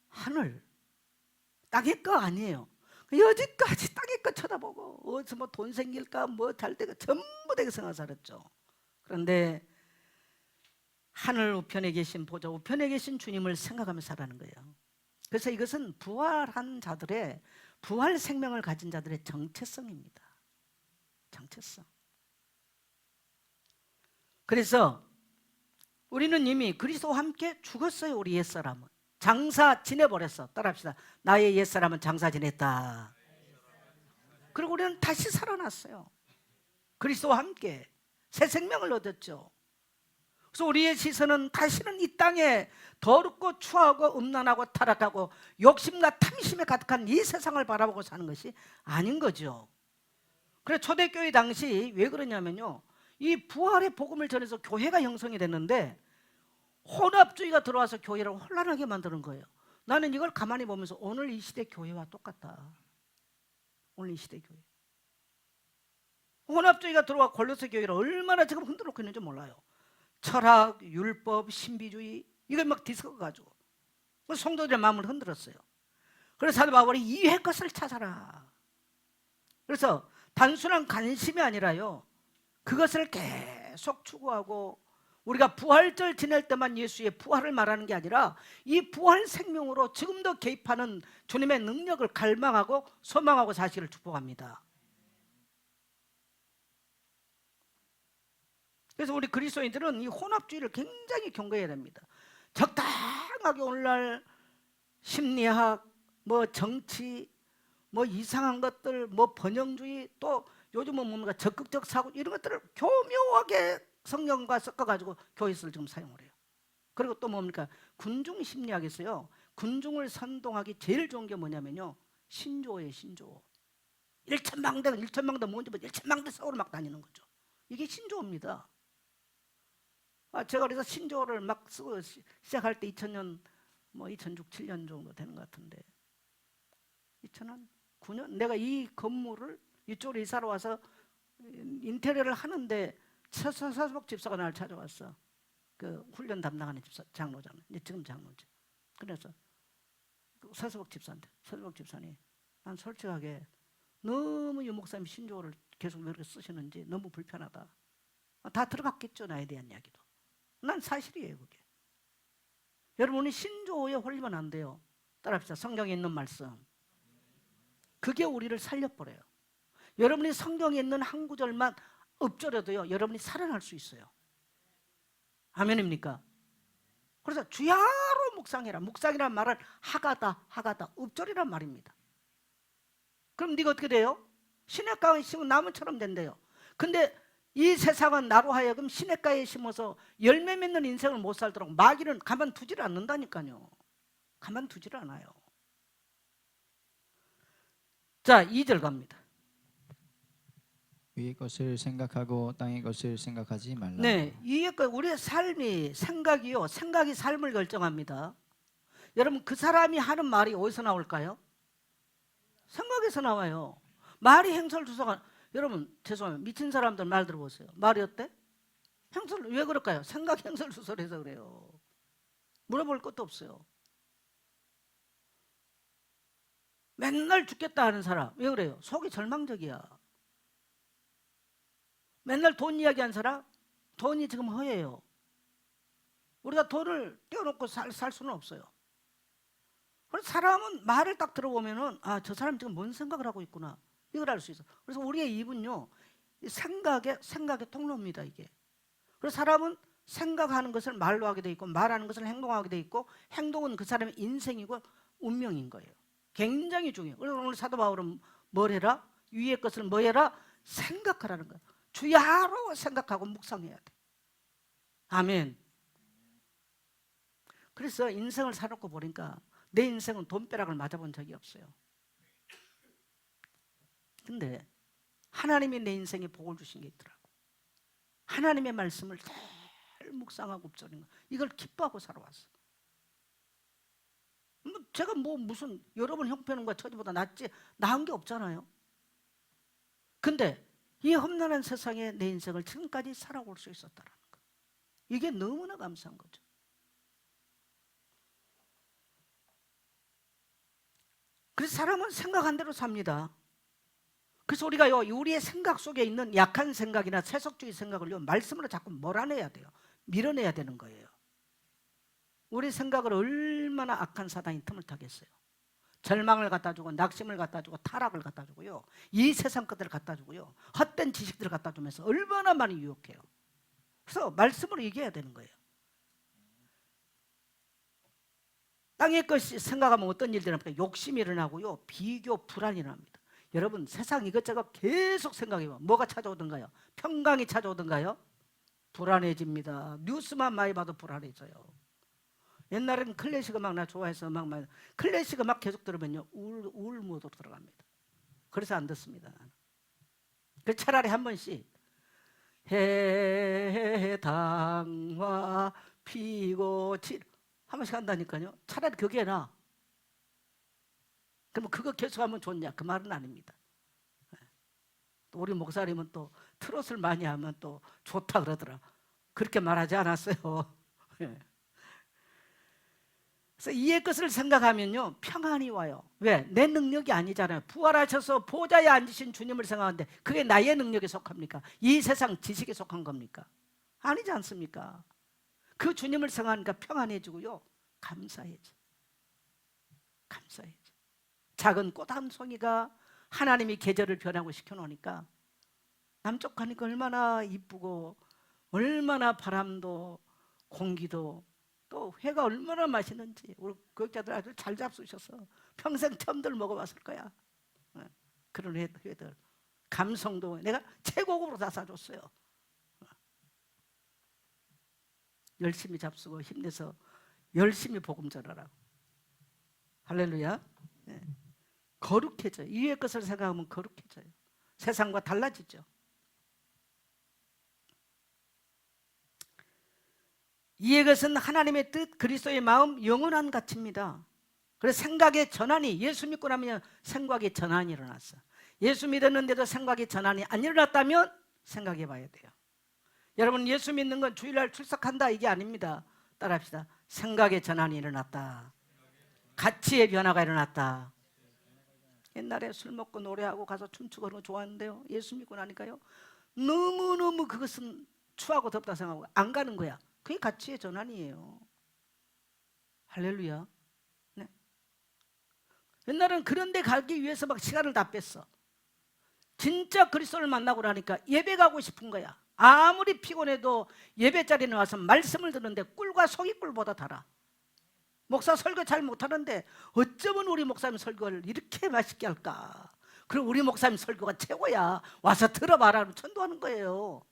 A: 하늘. 땅의 거 아니에요. 여지까지 땅의 거 쳐다보고 어디서 뭐 돈 생길까 뭐 잘 되고 전부 되게 생각 살았죠. 그런데 하늘 우편에 계신 보좌 우편에 계신 주님을 생각하며 살아가는 거예요. 그래서 이것은 부활한 자들의 부활 생명을 가진 자들의 정체성입니다. 정체성. 그래서 우리는 이미 그리스도와 함께 죽었어요. 우리 옛사람은 장사 지내버렸어. 따라합시다. 나의 옛사람은 장사 지냈다. 그리고 우리는 다시 살아났어요. 그리스도와 함께 새 생명을 얻었죠. 그래서 우리의 시선은 다시는 이 땅에 더럽고 추하고 음란하고 타락하고 욕심과 탐심에 가득한 이 세상을 바라보고 사는 것이 아닌 거죠. 그래서 초대교회 당시 왜 그러냐면요, 이 부활의 복음을 전해서 교회가 형성이 됐는데 혼합주의가 들어와서 교회를 혼란하게 만드는 거예요. 나는 이걸 가만히 보면서 오늘 이 시대 교회와 똑같다. 오늘 이 시대 교회 혼합주의가 들어와 골로새 교회를 얼마나 지금 흔들어놓고 있는지 몰라요. 철학, 율법, 신비주의 이걸 막 뒤섞어가지고 성도들의 마음을 흔들었어요. 그래서 사도 바울이 이의 것을 찾아라. 그래서 단순한 관심이 아니라요, 그것을 계속 추구하고 우리가 부활절 지낼 때만 예수의 부활을 말하는 게 아니라 이 부활 생명으로 지금도 개입하는 주님의 능력을 갈망하고 소망하고 사실을 축복합니다. 그래서 우리 그리스도인들은 이 혼합주의를 굉장히 경계해야 됩니다. 적당하게 오늘날 심리학, 뭐 정치, 뭐 이상한 것들, 뭐 번영주의, 또 요즘은 뭡니까 적극적 사고 이런 것들을 교묘하게 성경과 섞어가지고 교회에서 지금 사용을 해요. 그리고 또 뭡니까 군중 심리학에서요, 군중을 선동하기 제일 좋은 게 뭐냐면요, 신조어예요. 신조어. 일천망대 뭔지 뭐 일천망대 싸우러 막 다니는 거죠. 이게 신조어입니다. 제가 그래서 신조어를 막 쓰고 시작할 때 2000년 뭐 2006, 7년 정도 되는 것 같은데 2009년 내가 이 건물을 이쪽으로 이사를 와서 인테리어를 하는데 서석 집사가 나를 찾아왔어. 그 훈련 담당하는 집사, 장로장, 이제 지금 장로죠. 그래서 서석 집사한테, 서석 집사님, 난 솔직하게 너무 유 목사님 신조어를 계속 왜 이렇게 쓰시는지 너무 불편하다. 다 들어갔겠죠, 나에 대한 이야기도. 난 사실이에요, 그게. 여러분이 신조어에 홀리면 안 돼요. 따라합시다. 성경에 있는 말씀. 그게 우리를 살려버려요. 여러분이 성경에 있는 한 구절만 읊조려도요, 여러분이 살아날 수 있어요. 아멘입니까? 그래서 주야로 묵상해라. 묵상이란 말은 하가다, 하가다, 읊조리란 말입니다. 그럼 네가 어떻게 돼요? 시냇가에 심은 나무처럼 된대요. 근데 이 세상은 나로 하여금 시냇가에 심어서 열매 맺는 인생을 못 살도록 마귀는 가만두질 않는다니까요. 가만두질 않아요. 자, 2절 갑니다.
B: 위의 것을 생각하고 땅의 것을 생각하지 말라.
A: 네, 우리의 삶이 생각이요, 생각이 삶을 결정합니다. 여러분, 그 사람이 하는 말이 어디서 나올까요? 생각에서 나와요. 말이 행설주소가. 여러분 죄송합니다. 미친 사람들 말 들어보세요. 말이 어때? 행설. 왜 그럴까요? 생각 행설주소를 해서 그래요. 물어볼 것도 없어요. 맨날 죽겠다 하는 사람 왜 그래요? 속이 절망적이야. 맨날 돈 이야기하는 사람 돈이 지금 허예요. 우리가 돈을 떼어놓고 살 수는 없어요. 그래서 사람은 말을 딱 들어보면은 아, 저 사람 지금 뭔 생각을 하고 있구나, 이걸 알 수 있어. 그래서 우리의 입은요, 생각의 통로입니다, 이게. 그래서 사람은 생각하는 것을 말로 하게 돼 있고, 말하는 것을 행동하게 돼 있고, 행동은 그 사람의 인생이고 운명인 거예요. 굉장히 중요해요. 그래서 오늘 사도 바울은 뭘 해라? 위의 것을 뭐 해라? 생각하라는 거예요. 주야로 생각하고 묵상해야 돼. 아멘. 그래서 인생을 살아놓고 보니까 내 인생은 돈벼락을 맞아본 적이 없어요. 근데 하나님이 내 인생에 복을 주신 게 있더라고. 하나님의 말씀을 늘 묵상하고 읊조리는 거. 이걸 기뻐하고 살아왔어. 제가 무슨 여러분 형편과 처지보다 나은 게 없잖아요. 근데 이 험난한 세상에 내 인생을 지금까지 살아올 수 있었다는 거, 이게 너무나 감사한 거죠. 그래서 사람은 생각한 대로 삽니다. 그래서 우리가요, 우리의 생각 속에 있는 약한 생각이나 세속주의 생각을요, 말씀으로 자꾸 몰아내야 돼요. 밀어내야 되는 거예요. 우리 생각을 얼마나 악한 사단이 틈을 타겠어요. 절망을 갖다 주고, 낙심을 갖다 주고, 타락을 갖다 주고요, 이 세상 것들을 갖다 주고요, 헛된 지식들을 갖다 주면서 얼마나 많이 유혹해요. 그래서 말씀으로 이겨야 되는 거예요. 땅의 것이 생각하면 어떤 일들이 일어납니까? 욕심이 일어나고요, 비교, 불안이 일어납니다. 여러분, 세상 이것저것 계속 생각해봐. 뭐가 찾아오던가요? 평강이 찾아오던가요? 불안해집니다. 뉴스만 많이 봐도 불안해져요. 옛날에는 클래식 음악 나 좋아해서 음악만, 클래식 음악 계속 들으면요, 우울 모드로 들어갑니다. 그래서 안 듣습니다. 그 차라리 한 번씩 해당화 피고 한 번씩 한다니까요. 차라리 그게 나. 그러면 그거 계속하면 좋냐? 그 말은 아닙니다. 또 우리 목사님은 또 트롯을 많이 하면 또 좋다 그러더라. 그렇게 말하지 않았어요. 그래서 이의 것을 생각하면요, 평안이 와요. 왜? 내 능력이 아니잖아요. 부활하셔서 보좌에 앉으신 주님을 생각하는데 그게 나의 능력에 속합니까? 이 세상 지식에 속한 겁니까? 아니지 않습니까? 그 주님을 생각하니까 평안해지고요, 감사해져. 감사해져. 작은 꽃 한 송이가 하나님이 계절을 변하고 시켜놓으니까 남쪽 가니까 얼마나 이쁘고, 얼마나 바람도 공기도, 또 회가 얼마나 맛있는지 우리 교육자들 아주 잘 잡수셔서 평생 처음들 먹어봤을 거야. 그런 회들, 감성도 내가 최고급으로 다 사줬어요. 열심히 잡수고 힘내서 열심히 복음 전하라고. 할렐루야. 네. 거룩해져요. 이의 것을 생각하면 거룩해져요. 세상과 달라지죠. 이의 것은 하나님의 뜻, 그리스도의 마음, 영원한 가치입니다. 그래서 생각의 전환이, 예수 믿고 나면 생각의 전환이 일어났어. 예수 믿었는데도 생각의 전환이 안 일어났다면 생각해 봐야 돼요. 여러분, 예수 믿는 건 주일날 출석한다 이게 아닙니다. 따라합시다. 생각의 전환이 일어났다. 가치의 변화가 일어났다. 옛날에 술 먹고 노래하고 가서 춤추고 그런 거 좋아하는데요, 예수 믿고 나니까요, 너무너무 그것은 추하고 덥다 생각하고 안 가는 거야. 그게 가치의 전환이에요. 할렐루야. 네. 옛날에는 그런 데 가기 위해서 막 시간을 다 뺐어. 진짜 그리스도를 만나고 나니까 예배 가고 싶은 거야. 아무리 피곤해도 예배 자리에 와서 말씀을 듣는데 꿀과 속이 꿀보다 달아. 목사 설교 잘 못하는데 어쩌면 우리 목사님 설교를 이렇게 맛있게 할까. 그리고 우리 목사님 설교가 최고야. 와서 들어봐라. 천도하는 거예요.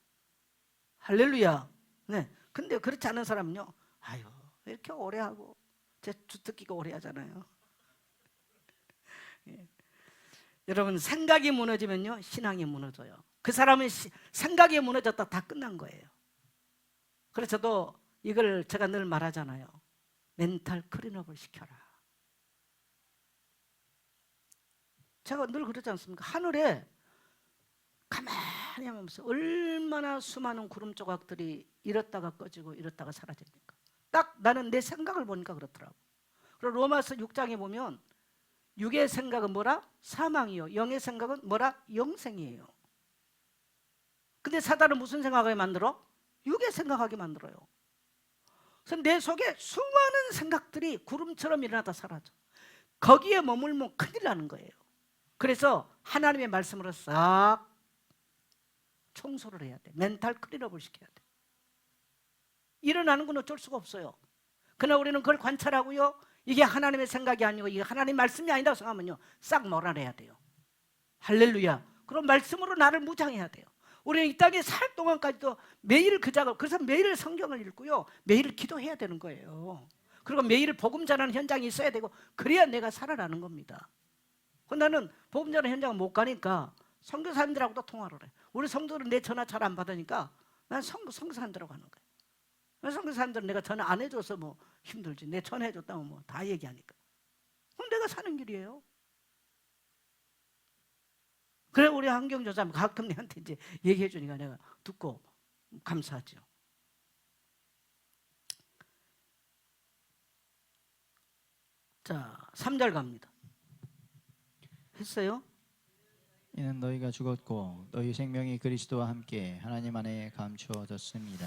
A: 할렐루야. 네. 근데 그렇지 않은 사람은요, 아유, 왜 이렇게 오래 하고, 제 주특기가 오래 하잖아요. 예. 여러분, 생각이 무너지면요, 신앙이 무너져요. 그 사람은 생각이 무너졌다 다 끝난 거예요. 그래서 저도 이걸 제가 늘 말하잖아요. 멘탈 클린업을 시켜라. 제가 늘 그러지 않습니까? 하늘에 가만히 하면서 얼마나 수많은 구름 조각들이 이렇다가 꺼지고 이렇다가 사라집니까? 딱 나는 내 생각을 보니까 그렇더라고. 그리고 로마서 6장에 보면 육의 생각은 뭐라? 사망이요. 영의 생각은 뭐라? 영생이에요. 근데 사단은 무슨 생각하게 만들어? 육의 생각하게 만들어요. 그래서 내 속에 수많은 생각들이 구름처럼 일어나다 사라져. 거기에 머물면 큰일 나는 거예요. 그래서 하나님의 말씀으로 싹 청소를 해야 돼. 멘탈 클린업을 시켜야 돼. 일어나는 건 어쩔 수가 없어요. 그러나 우리는 그걸 관찰하고요, 이게 하나님의 생각이 아니고 이게 하나님 말씀이 아니라고 생각하면요, 싹 몰아내야 돼요. 할렐루야. 그럼 말씀으로 나를 무장해야 돼요. 우리는 이 땅에 살 동안까지도 매일 그 작업, 그래서 매일 성경을 읽고요, 매일 기도해야 되는 거예요. 그리고 매일 복음 전하는 현장이 있어야 되고, 그래야 내가 살아나는 겁니다. 나는 복음 전하는 현장을 못 가니까 선교사님들하고도 통화를 해. 우리 성도들은 내 전화 잘 안 받으니까 난 선교사님들하고 하는 거예요. 선교사님들은 내가 전화 안 해줘서 뭐 힘들지, 내 전화해줬다면 뭐 다 얘기하니까. 그럼 내가 사는 길이에요. 그래 우리 환경조사님 가끔 내한테 이제 얘기해 주니까 내가 듣고 감사하죠. 자, 3절 갑니다. 했어요?
B: 이는 너희가 죽었고 너희 생명이 그리스도와 함께 하나님 안에 감추어졌습니다.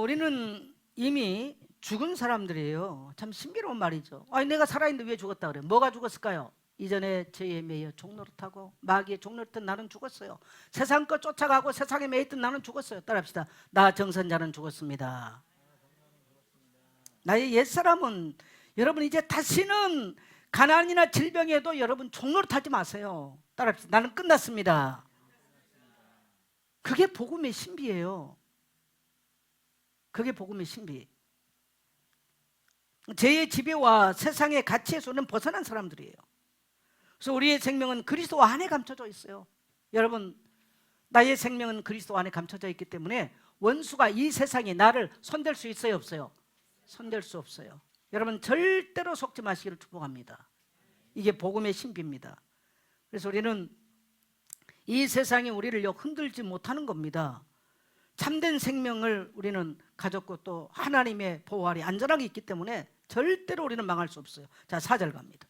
A: 우리는 이미 죽은 사람들이에요. 참 신비로운 말이죠. 아니 내가 살아있는데 왜 죽었다 그래? 뭐가 죽었을까요? 이전에 죄에 매여 종노릇하고 마귀의 종노릇한 나는 죽었어요. 세상 것 쫓아가고 세상에 매였던 나는 죽었어요. 따라합시다. 나 정선자는 죽었습니다. 나의 옛사람은, 여러분 이제 다시는 가난이나 질병에도 여러분 종노릇하지 마세요. 따라합시다. 나는 끝났습니다. 그게 복음의 신비예요. 그게 복음의 신비. 죄의 지배와 세상의 가치에서는 벗어난 사람들이에요. 그래서 우리의 생명은 그리스도 안에 감춰져 있어요. 여러분, 나의 생명은 그리스도 안에 감춰져 있기 때문에 원수가 이 세상에 나를 손댈 수 있어요, 없어요? 손댈 수 없어요. 여러분 절대로 속지 마시기를 축복합니다. 이게 복음의 신비입니다. 그래서 우리는 이 세상이 우리를 흔들지 못하는 겁니다. 참된 생명을 우리는 가졌고 또 하나님의 보호 아래 안전하게 있기 때문에 절대로 우리는 망할 수 없어요. 자, 4절 갑니다.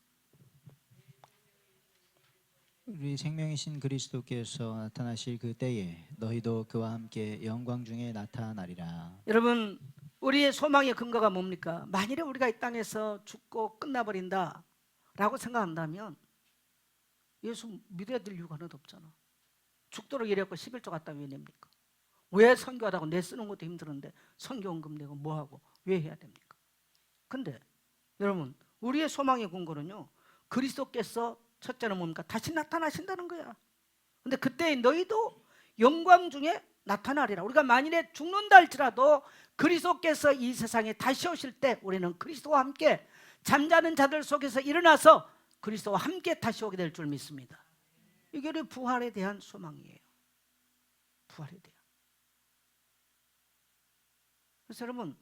B: 우리 생명이신 그리스도께서 나타나실 그 때에 너희도 그와 함께 영광 중에 나타나리라.
A: 여러분, 우리의 소망의 근거가 뭡니까? 만일에 우리가 이 땅에서 죽고 끝나버린다 라고 생각한다면 예수 믿어야 될 이유가 하나도 없잖아. 죽도록 이랬고 11조 갖다 왜 냅니까? 왜 선교하다고 내 쓰는 것도 힘들은데 선교원금 내고 뭐하고 왜 해야 됩니까? 근데 여러분, 우리의 소망의 근거는요, 그리스도께서 첫째는 뭡니까? 다시 나타나신다는 거야. 근데 그때 너희도 영광 중에 나타나리라. 우리가 만일에 죽는다 할지라도 그리스도께서 이 세상에 다시 오실 때 우리는 그리스도와 함께 잠자는 자들 속에서 일어나서 그리스도와 함께 다시 오게 될 줄 믿습니다. 이게 우리 부활에 대한 소망이에요. 부활에 대한. 그래서 여러분,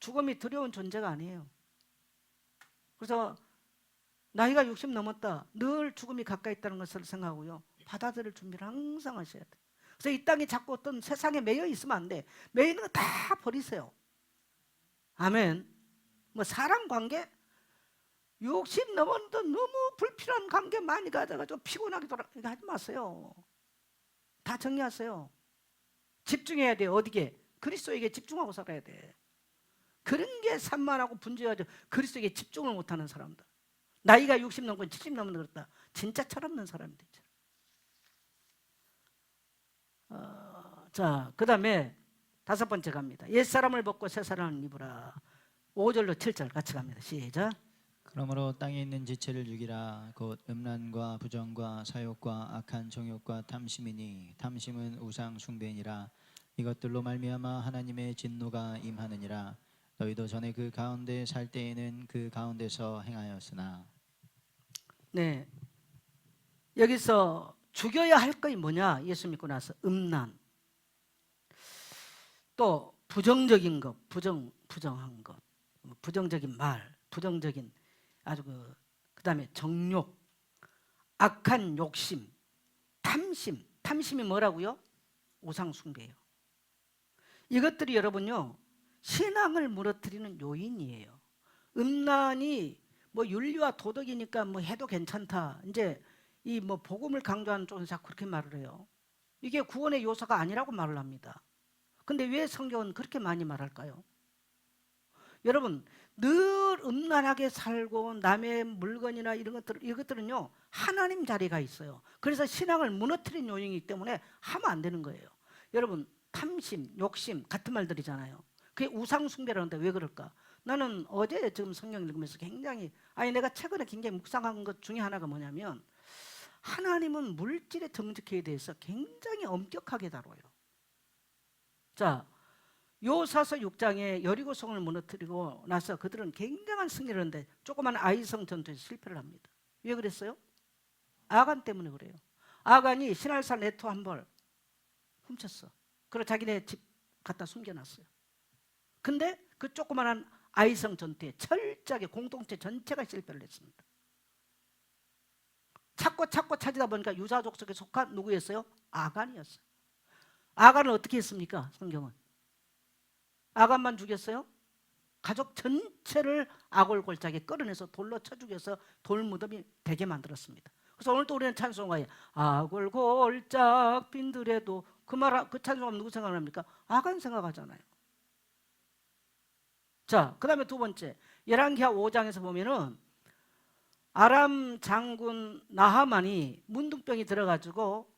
A: 죽음이 두려운 존재가 아니에요. 그래서 나이가 60 넘었다, 늘 죽음이 가까이 있다는 것을 생각하고요, 받아들일 준비를 항상 하셔야 돼요. 그래서 이 땅에 자꾸 어떤 세상에 매여 있으면 안 돼. 매여 있는 거 다 버리세요. 아멘. 뭐 사람 관계 60 넘었는데 너무 불필요한 관계 많이 가져가지고 피곤하게 이거 하지 마세요. 다 정리하세요. 집중해야 돼요. 어디게? 그리스도에게 집중하고 살아야 돼. 그런 게 산만하고 분주해가지고 그리스도에게 집중을 못하는 사람들. 나이가 60 넘고 70 넘는 그렇다. 진짜 철없는 사람이 되죠. 자, 그 다음에 5번째 갑니다. 옛사람을 벗고 새사람을 입으라. 5절로 7절 같이 갑니다. 시작.
B: 그러므로 땅에 있는 지체를 죽이라. 곧 음란과 부정과 사욕과 악한 정욕과 탐심이니 탐심은 우상 숭배니라. 이것들로 말미암아 하나님의 진노가 임하느니라. 너희도 전에 그 가운데 살 때에는 그 가운데서 행하였으나. 네,
A: 여기서 죽여야 할 것이 뭐냐? 예수 믿고 나서 음란, 또 부정적인 것, 부정한 것, 부정적인 말, 부정적인 아주 그다음에 정욕, 악한 욕심, 탐심이 뭐라고요? 우상 숭배예요. 이것들이 여러분요, 신앙을 무너뜨리는 요인이에요. 음란이 뭐 윤리와 도덕이니까 뭐 해도 괜찮다. 이제 이 뭐 복음을 강조하는 쪽에서 자꾸 그렇게 말을 해요. 이게 구원의 요소가 아니라고 말을 합니다. 근데 왜 성경은 그렇게 많이 말할까요? 여러분, 늘 음란하게 살고 남의 물건이나 이것들은요, 하나님 자리가 있어요. 그래서 신앙을 무너뜨린 요인이기 때문에 하면 안 되는 거예요. 여러분, 탐심, 욕심 같은 말들이잖아요. 그게 우상 숭배라는데 왜 그럴까? 나는 어제 지금 성경 읽으면서 굉장히, 내가 최근에 굉장히 묵상한 것 중에 하나가 뭐냐면, 하나님은 물질의 정직해에 대해서 굉장히 엄격하게 다뤄요. 자, 요사서 6장에 여리고성을 무너뜨리고 나서 그들은 굉장한 승리를 하는데 조그만 아이성 전투에서 실패를 합니다. 왜 그랬어요? 아간 때문에 그래요. 아간이 신할산 레토 한 벌 훔쳤어. 그리고 자기네 집 갖다 숨겨놨어요. 근데 그 조그만한 아이성 전투에 철저하게 공동체 전체가 실패를 했습니다. 찾고 찾다 보니까 유사족 속에 속한 누구였어요? 아간이었어요. 아간을 어떻게 했습니까? 성경은 아간만 죽였어요? 가족 전체를 아골골짜기에 끌어내서 돌로 쳐 죽여서 돌무덤이 되게 만들었습니다. 그래서 오늘도 우리는 찬송가에 아골골짝 빈들에도 그 찬송하면 누구 생각납니까? 아간 생각하잖아요. 자, 그 다음에 두 번째, 열왕기하 5장에서 보면은 아람 장군 나하만이 문둥병이 들어가지고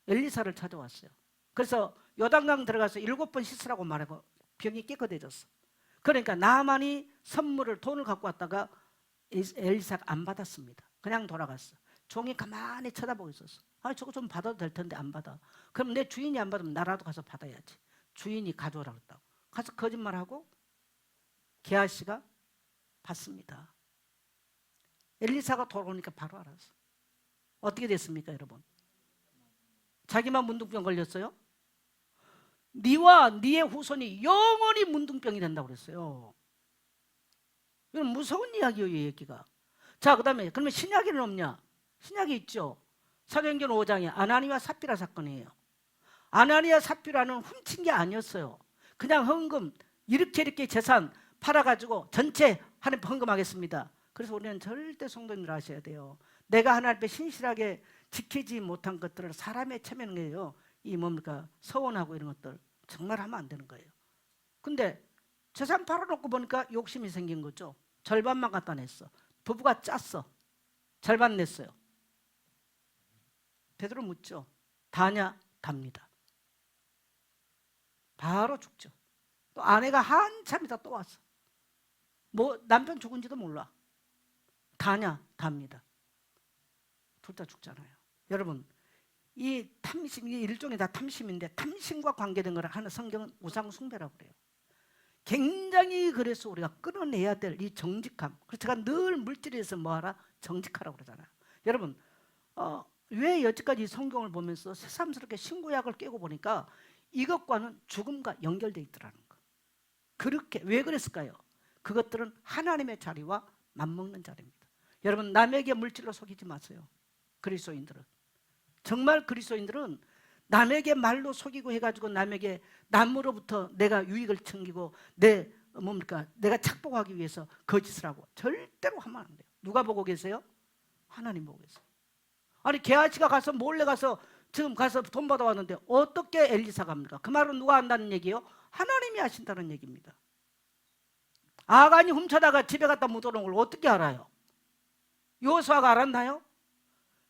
A: 엘리사를 찾아왔어요. 그래서 요단강 들어가서 7번 씻으라고 말하고 병이 깨끗해졌어. 그러니까 나하만이 선물을 돈을 갖고 왔다가 엘리사가 안 받았습니다. 그냥 돌아갔어. 종이 가만히 쳐다보고 있었어. 저거 좀 받아도 될 텐데 안 받아. 그럼 내 주인이 안 받으면 나라도 가서 받아야지. 주인이 가져오라고 했다고. 가서 거짓말하고 게하시가 받습니다. 엘리사가 돌아오니까 바로 알았어. 어떻게 됐습니까, 여러분? 자기만 문둥병 걸렸어요? 네와 네의 후손이 영원히 문둥병이 된다고 그랬어요. 이건 무서운 이야기예요, 이 얘기가. 자, 그 다음에 그러면 신약에는 없냐? 신약에 있죠. 사도행전 5장에 아나니와 삽비라 사건이에요. 아나니와 삽비라는 훔친 게 아니었어요. 그냥 헌금 이렇게 재산 팔아가지고 전체 하나님 헌금하겠습니다. 그래서 우리는 절대 성도님들 아셔야 돼요. 내가 하나님 앞에 신실하게 지키지 못한 것들을 사람의 체면한 거예요. 이 뭡니까? 서원하고 이런 것들 정말 하면 안 되는 거예요. 근데 재산 팔아놓고 보니까 욕심이 생긴 거죠. 절반만 갖다 냈어. 부부가 짰어. 절반 냈어요. 베드로 묻죠. 다냐? 답니다. 바로 죽죠. 또 아내가 한참 있다 또 왔어. 뭐 남편 죽은지도 몰라. 다냐? 답니다. 둘 다 죽잖아요. 여러분, 이 탐심, 이 일종의 다 탐심인데 탐심과 관계된 걸 하는 성경은 우상 숭배라고 그래요. 굉장히 그래서 우리가 끌어내야 될 이 정직함. 그래서 제가 늘 물질에서 뭐하라? 정직하라고 그러잖아요. 여러분, 왜 여지까지 성경을 보면서 새삼스럽게 신구약을 깨고 보니까 이것과는 죽음과 연결되어 있더라는 거. 그렇게 왜 그랬을까요? 그것들은 하나님의 자리와 맞먹는 자리입니다. 여러분, 남에게 물질로 속이지 마세요. 그리스도인들은 정말 그리스도인들은 남에게 말로 속이고 해가지고 남으로부터 내가 유익을 챙기고 내가 착복하기 위해서 거짓을 하고 절대로 하면 안 돼요. 누가 보고 계세요? 하나님 보고 계세요. 아니 게하시가 가서 몰래 가서 지금 가서 돈 받아왔는데 어떻게 엘리사가 합니까? 그 말은 누가 한다는 얘기예요? 하나님이 하신다는 얘기입니다. 아간이 훔쳐다가 집에 갖다 묻어놓은 걸 어떻게 알아요? 여호수아가 알았나요?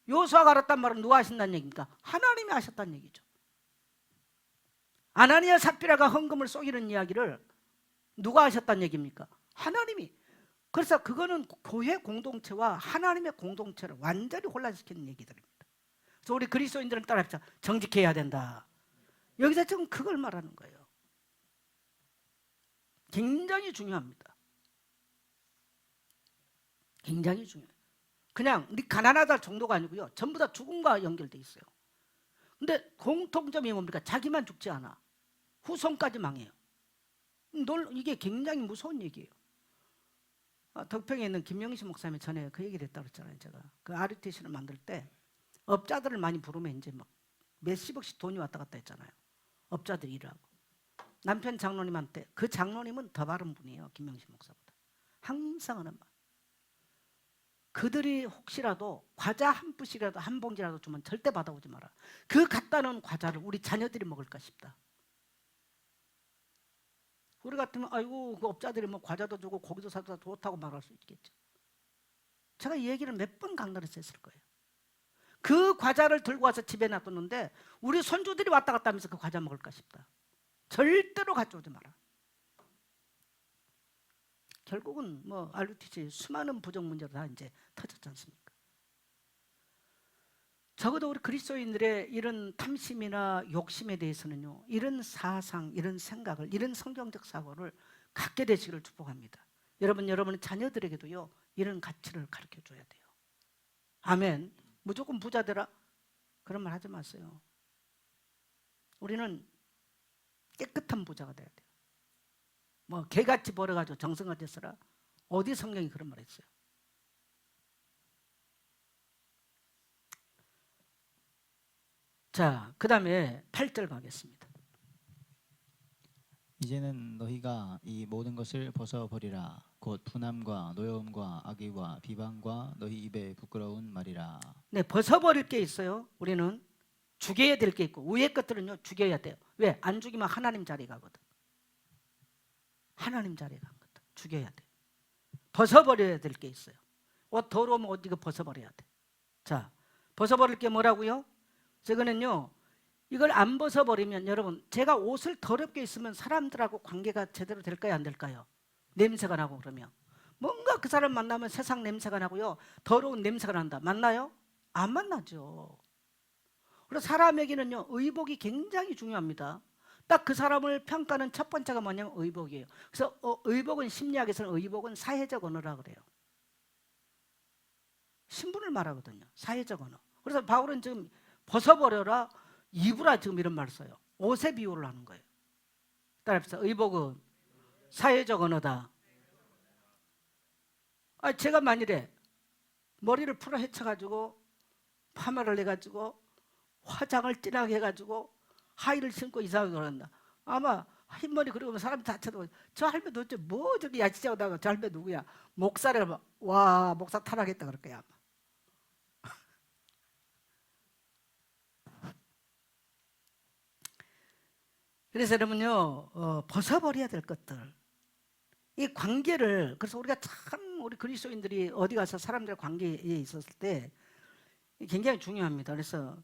A: 여호수아가 알았단 말은 누가 하신다는 얘기입니까? 하나님이 하셨다는 얘기죠. 아나니아 삽비라가 헌금을 속이는 이야기를 누가 하셨다는 얘기입니까? 하나님이. 그래서 그거는 교회 공동체와 하나님의 공동체를 완전히 혼란시키는 얘기들입니다. 그래서 우리 그리스도인들은 따라합시다. 정직해야 된다. 여기서 지금 그걸 말하는 거예요. 굉장히 중요합니다. 굉장히 중요해요. 그냥 네 가난하다 정도가 아니고요. 전부 다 죽음과 연결돼 있어요. 근데 공통점이 뭡니까? 자기만 죽지 않아. 후손까지 망해요. 이게 굉장히 무서운 얘기예요. 덕평에 있는 김영신 목사님이 전에 그 얘기를 했다고 했잖아요. 제가 그 RUTC를 만들 때 업자들을 많이 부르면 이제 막 몇십억씩 돈이 왔다 갔다 했잖아요. 업자들이 일하고. 남편 장로님한테, 그 장로님은 더 바른 분이에요. 김영신 목사보다. 항상 하는 말. 그들이 혹시라도 과자 한 뿌씩이라도 한 봉지라도 주면 절대 받아오지 마라. 그 갖다 놓은 과자를 우리 자녀들이 먹을까 싶다. 우리 같으면 아이고 그 업자들이 뭐 과자도 주고 고기도 사다 좋다고 말할 수 있겠죠. 제가 이 얘기를 몇 번 강단에서 했을 거예요. 그 과자를 들고 와서 집에 놔뒀는데 우리 손주들이 왔다 갔다 하면서 그 과자 먹을까 싶다. 절대로 가져오지 마라. 결국은 뭐 RUTC 수많은 부정 문제로 다 이제 터졌지 않습니까? 적어도 우리 그리스도인들의 이런 탐심이나 욕심에 대해서는요, 이런 사상, 이런 생각을, 이런 성경적 사고를 갖게 되시기를 축복합니다. 여러분의 자녀들에게도요, 이런 가치를 가르쳐 줘야 돼요. 아멘. 무조건 부자 되라? 그런 말 하지 마세요. 우리는 깨끗한 부자가 돼야 돼요. 뭐 개같이 벌어가지고 정성같이 써라? 어디 성경이 그런 말 했어요? 자, 그 다음에 8절 가겠습니다.
B: 이제는 너희가 이 모든 것을 벗어버리라. 곧 분함과 노여움과 악의와 비방과 너희 입에 부끄러운 말이라.
A: 네, 벗어버릴 게 있어요. 우리는 죽여야 될 게 있고 위의 것들은요 죽여야 돼요. 왜? 안 죽이면 하나님 자리에 가거든. 하나님 자리에 가거든. 죽여야 돼. 벗어버려야 될 게 있어요. 옷 더러우면 옷 이거 벗어버려야 돼. 자, 벗어버릴 게 뭐라고요? 저거는요, 이걸 안 벗어버리면 여러분, 제가 옷을 더럽게 입으면 사람들하고 관계가 제대로 될까요? 안 될까요? 냄새가 나고 그러면 뭔가 그 사람 만나면 세상 냄새가 나고요, 더러운 냄새가 난다. 맞나요? 안 만나죠. 그래서 사람에게는요, 의복이 굉장히 중요합니다. 딱 그 사람을 평가하는 첫 번째가 뭐냐면 의복이에요. 그래서 의복은 심리학에서는 의복은 사회적 언어라 그래요. 신분을 말하거든요. 사회적 언어. 그래서 바울은 지금 벗어버려라, 입으라 지금 이런 말을 써요. 옷에 비유를 하는 거예요. 따라합시다. 의복은 사회적 언어다. 제가 만일에 머리를 풀어 헤쳐가지고 파마를 해가지고 화장을 진하게 해가지고 하이를 신고 이상하게 그런다. 아마 흰머리 그리고 사람 다 쳐다보고 저 할매 도대체 뭐 저기 야치자고 나가 저 할매 누구야? 목사를 막 와 목사 타락했다 그럴 거야 아마. 그래서 여러분요, 벗어버려야 될 것들, 이 관계를, 그래서 우리가 참 우리 그리스도인들이 어디 가서 사람들의 관계에 있었을 때 굉장히 중요합니다. 그래서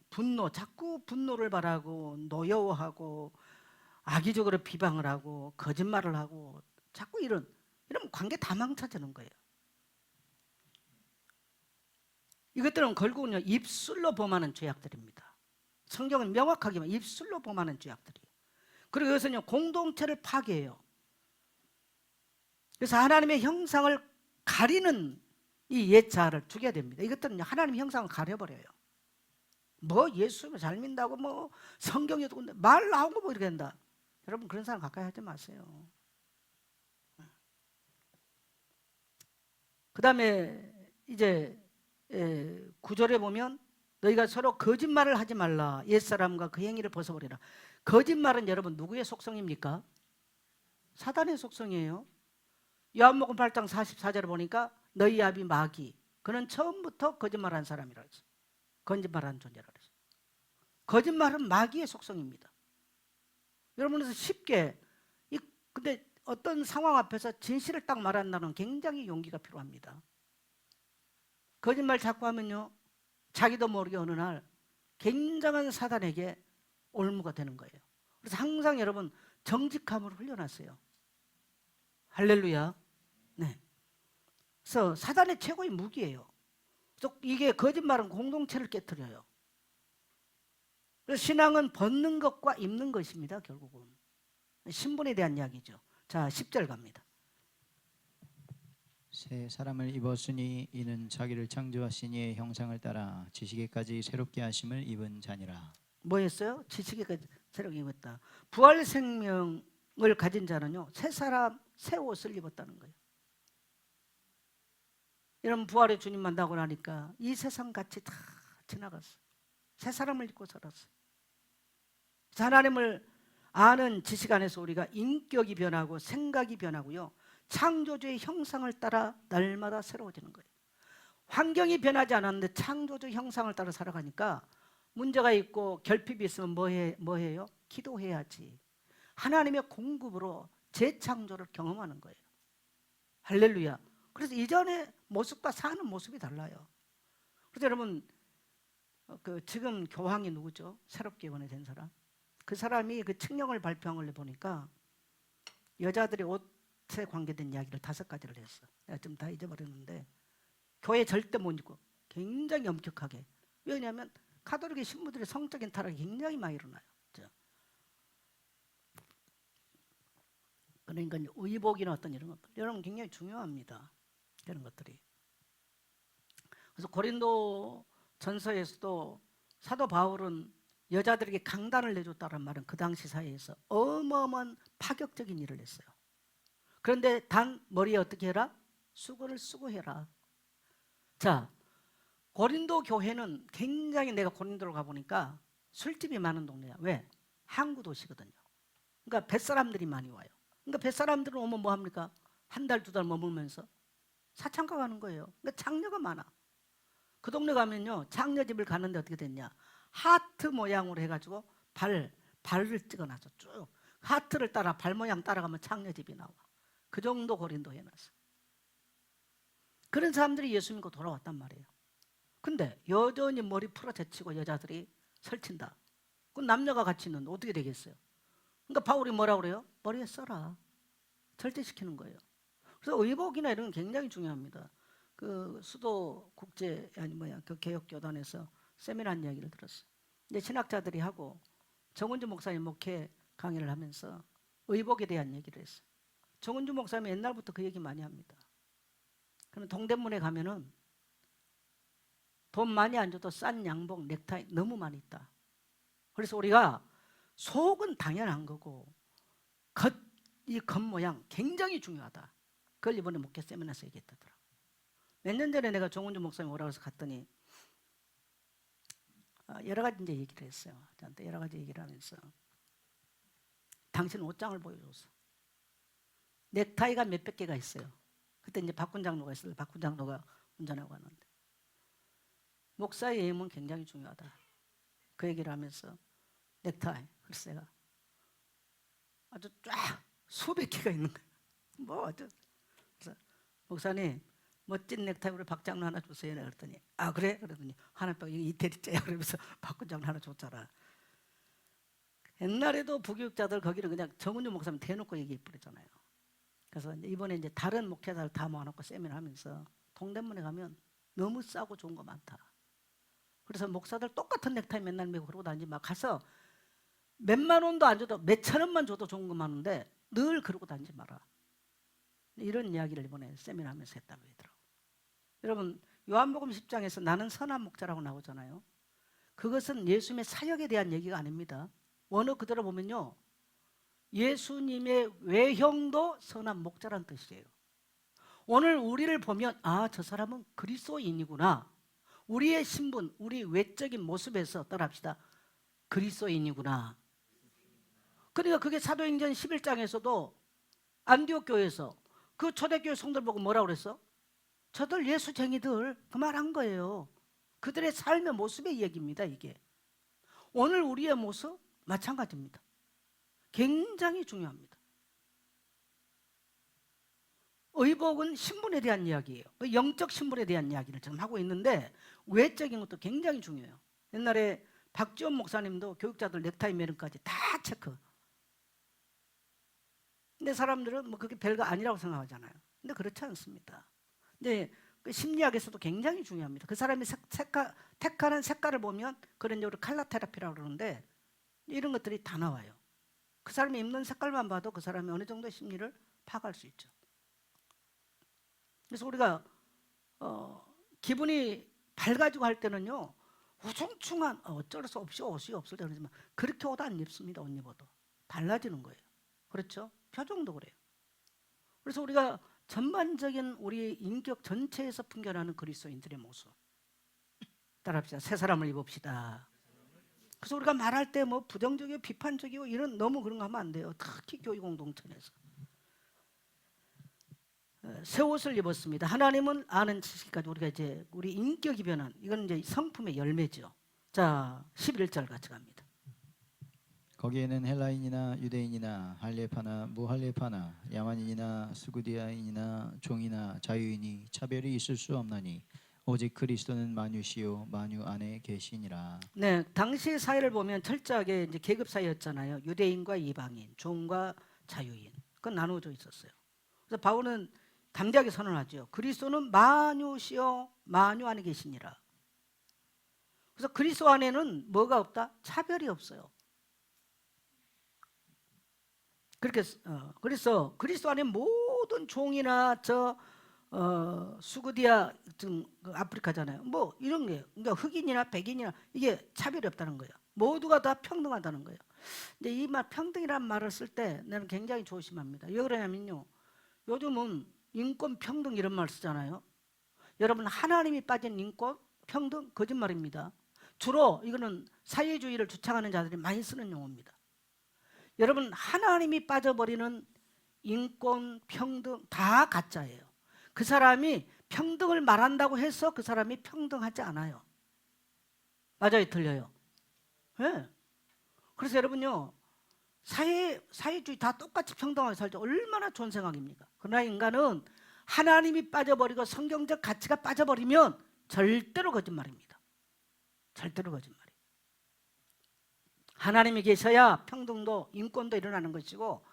A: 자꾸 분노를 바라고 노여워하고 악의적으로 비방을 하고 거짓말을 하고 자꾸 이런 관계 다 망쳐지는 거예요. 이것들은 결국은요, 입술로 범하는 죄악들입니다. 성경은 명확하게 입술로 범하는 죄악들이에요. 그리고 이것은요, 공동체를 파괴해요. 그래서 하나님의 형상을 가리는 이 옛자를 죽여야 됩니다. 이것들은 하나님의 형상을 가려버려요. 뭐 예수 잘 믿는다고 뭐 성경이 어떻게 말 나오고 뭐 이렇게 된다. 여러분 그런 사람 가까이 하지 마세요. 그 다음에 이제 9절에 보면 너희가 서로 거짓말을 하지 말라. 옛사람과 그 행위를 벗어버리라. 거짓말은 여러분 누구의 속성입니까? 사단의 속성이에요. 요한복음 8장 44절에 보니까 너희 아비 마귀, 그는 처음부터 거짓말한 사람이라 했어요. 거짓말한 존재라 했어요. 거짓말은 마귀의 속성입니다. 여러분은 쉽게 근데 어떤 상황 앞에서 진실을 딱 말한다는 굉장히 용기가 필요합니다. 거짓말 자꾸 하면요, 자기도 모르게 어느 날 굉장한 사단에게 올무가 되는 거예요. 그래서 항상 여러분 정직함을 훈련하세요. 할렐루야. 네. 그래서 사단의 최고의 무기예요. 그래서 이게 거짓말은 공동체를 깨뜨려요. 그래서 신앙은 벗는 것과 입는 것입니다. 결국은 신분에 대한 이야기죠. 자, 10절 갑니다.
B: 새 사람을 입었으니 이는 자기를 창조하신 이의 형상을 따라 지식에까지 새롭게 하심을 입은 자니라.
A: 뭐였어요? 지식에까지 새롭게 입었다. 부활 생명을 가진 자는요, 새 사람, 새 옷을 입었다는 거예요. 이런 부활의 주님 만나고 나니까 이 세상 같이 다 지나갔어. 새 사람을 입고 살았어. 하나님을 아는 지식 안에서 우리가 인격이 변하고 생각이 변하고요, 창조주의 형상을 따라 날마다 새로워지는 거예요. 환경이 변하지 않았는데 창조주 형상을 따라 살아가니까 문제가 있고 결핍이 있으면 뭐 해요? 기도해야지. 하나님의 공급으로 재창조를 경험하는 거예요. 할렐루야. 그래서 이전의 모습과 사는 모습이 달라요. 그래서 여러분, 지금 교황이 누구죠? 새롭게 원해된 사람. 그 사람이 그 칙령을 발표한 걸 보니까 여자들이 옷에 관계된 이야기를 5가지를 했어. 내가 좀 다 잊어버렸는데, 교회 절대 못 입고 굉장히 엄격하게. 왜냐하면 가톨릭의 신부들의 성적인 타락이 굉장히 많이 일어나요. 그러니까 의복이나 어떤 이런 것들, 여러분 굉장히 중요합니다. 이런 것들이. 그래서 고린도 전서에서도 사도 바울은 여자들에게 강단을 내줬다는 말은 그 당시 사회에서 어마어마한 파격적인 일을 했어요. 그런데 단 머리에 어떻게 해라? 수건을 쓰고 해라. 자, 고린도 교회는 굉장히, 내가 고린도로 가보니까 술집이 많은 동네야. 왜? 항구 도시거든요. 그러니까 뱃사람들이 많이 와요. 그러니까 뱃사람들은 오면 뭐 합니까? 1달, 2달 머물면서 사창가 가는 거예요. 그러니까 장녀가 많아. 그 동네 가면요, 장녀집을 가는데 어떻게 됐냐, 하트 모양으로 해가지고 발을 찍어놨어. 쭉 하트를 따라 발 모양 따라가면 장녀집이 나와. 그 정도 고린도 해놨어. 그런 사람들이 예수 믿고 돌아왔단 말이에요. 근데 여전히 머리 풀어제치고 여자들이 설친다. 그 남녀가 같이 있는데 어떻게 되겠어요? 그러니까 바울이 뭐라 그래요? 머리에 써라. 절제시키는 거예요. 그래서 의복이나 이런 건 굉장히 중요합니다. 그 수도 국제 그 개혁교단에서 세미나 이야기를 들었어요. 이제 신학자들이 하고 정은주 목사님 목회 강의를 하면서 의복에 대한 얘기를 했어요. 정은주 목사님 옛날부터 그 얘기 많이 합니다. 그럼 동대문에 가면은 돈 많이 안 줘도 싼 양복, 넥타이 너무 많이 있다. 그래서 우리가 속은 당연한 거고 이 겉모양 굉장히 중요하다. 그걸 이번에 목회 세미나에서 얘기했다더라. 몇 년 전에 내가 정은주 목사님 오라고 해서 갔더니 여러 가지 이제 얘기를 했어요. 저한테 여러 가지 얘기를 하면서 당신 옷장을 보여줬어. 넥타이가 몇백 개가 있어요. 그때 이제 박군 장로가 있어요. 박군 장로가 운전하고 갔는데 목사의 예임은 굉장히 중요하다. 그 얘기를 하면서 넥타이, 그래서 내가 아주 쫙 수백 개가 있는 거예요. 뭐 아주. 그래서 목사님 멋진 넥타이 우리 박 장로 하나 주세요. 그랬더니 아 그래? 그러더니 하나 빼고 이태리째야. 그러면서 박군 장로 하나 줬잖아. 옛날에도 부교육자들 거기를 그냥 정은주 목사님 대놓고 얘기해 버렸잖아요. 그래서 이번에 이제 다른 목회자들 다 모아놓고 세미나 하면서 동대문에 가면 너무 싸고 좋은 거 많다. 그래서 목사들 똑같은 넥타이 맨날 메고 그러고 다니지 막 가서 몇만 원도 안 줘도 몇천 원만 줘도 좋은 거 많은데 늘 그러고 다니지 마라. 이런 이야기를 이번에 세미나 하면서 했다고 하더라고요. 여러분 요한복음 10장에서 나는 선한 목자라고 나오잖아요. 그것은 예수님의 사역에 대한 얘기가 아닙니다. 원어 그대로 보면요, 예수님의 외형도 선한 목자라는 뜻이에요. 오늘 우리를 보면 아, 저 사람은 그리스도인이구나. 우리의 신분, 우리 외적인 모습에서 따라합시다. 그리스도인이구나. 그러니까 그게 사도행전 11장에서도 안디옥 교회에서 그 초대교회 성도들 보고 뭐라고 그랬어? 저들 예수쟁이들 그 말한 거예요. 그들의 삶의 모습의 얘기입니다. 이게 오늘 우리의 모습 마찬가지입니다. 굉장히 중요합니다. 의복은 신분에 대한 이야기예요. 영적 신분에 대한 이야기를 지금 하고 있는데 외적인 것도 굉장히 중요해요. 옛날에 박지원 목사님도 교육자들 넥타이 매름까지 다 체크. 근데 사람들은 뭐 그게 별거 아니라고 생각하잖아요. 근데 그렇지 않습니다. 근데 그 심리학에서도 굉장히 중요합니다. 그 사람이 택하는 색깔을 보면 그런 이제 우리 컬러 테라피라고 그러는데 이런 것들이 다 나와요. 그 사람이 입는 색깔만 봐도 그 사람이 어느 정도의 심리를 파악할 수 있죠. 그래서 우리가 기분이 밝아지고 할 때는요, 우중충한 어쩔 수 없이 옷이 없을 때 그러지만 그렇게 옷 안 입습니다. 옷 입어도 달라지는 거예요. 그렇죠? 표정도 그래요. 그래서 우리가 전반적인 우리 인격 전체에서 풍겨나는 그리스도인들의 모습 따라합시다. 새 사람을 입읍시다. 그래서 우리가 말할 때 뭐 부정적이고 비판적이고 이런 너무 그런 거 하면 안 돼요. 특히 교육 공동체에서. 새 옷을 입었습니다. 하나님은 아는 지식까지 우리가 이제 우리 인격이 변한 이건 이제 성품의 열매죠. 자, 11절 같이 갑니다.
B: 거기에는 헬라인이나 유대인이나 할례파나 무할례파나 야만인이나 스구디아인이나 종이나 자유인이 차별이 있을 수 없나니 오직 그리스도는 만유시요 만유 안에 계시니라.
A: 네, 당시 사회를 보면 철저하게 이제 계급 사회였잖아요. 유대인과 이방인, 종과 자유인. 그건 나누어져 있었어요. 그래서 바울은 담대하게 선언하죠. 그리스도는 만유시요 만유 안에 계시니라. 그래서 그리스도 안에는 뭐가 없다? 차별이 없어요. 그렇게 그래서 그리스도 안에 모든 종이나 수구디아 등 아프리카잖아요. 뭐 이런 게 그러니까 흑인이나 백인이나 이게 차별이 없다는 거예요. 모두가 다 평등하다는 거예요. 근데 이 말 평등이라는 말을 쓸 때 나는 굉장히 조심합니다. 왜 그러냐면요. 요즘은 인권 평등 이런 말 쓰잖아요. 여러분 하나님이 빠진 인권 평등 거짓말입니다. 주로 이거는 사회주의를 주창하는 자들이 많이 쓰는 용어입니다. 여러분 하나님이 빠져버리는 인권 평등 다 가짜예요. 그 사람이 평등을 말한다고 해서 그 사람이 평등하지 않아요. 맞아요, 틀려요? 네. 그래서 여러분요 사회주의 다 똑같이 평등하게 살죠. 얼마나 좋은 생각입니까? 그러나 인간은 하나님이 빠져버리고 성경적 가치가 빠져버리면 절대로 거짓말입니다. 절대로 거짓말이에요. 하나님이 계셔야 평등도 인권도 일어나는 것이고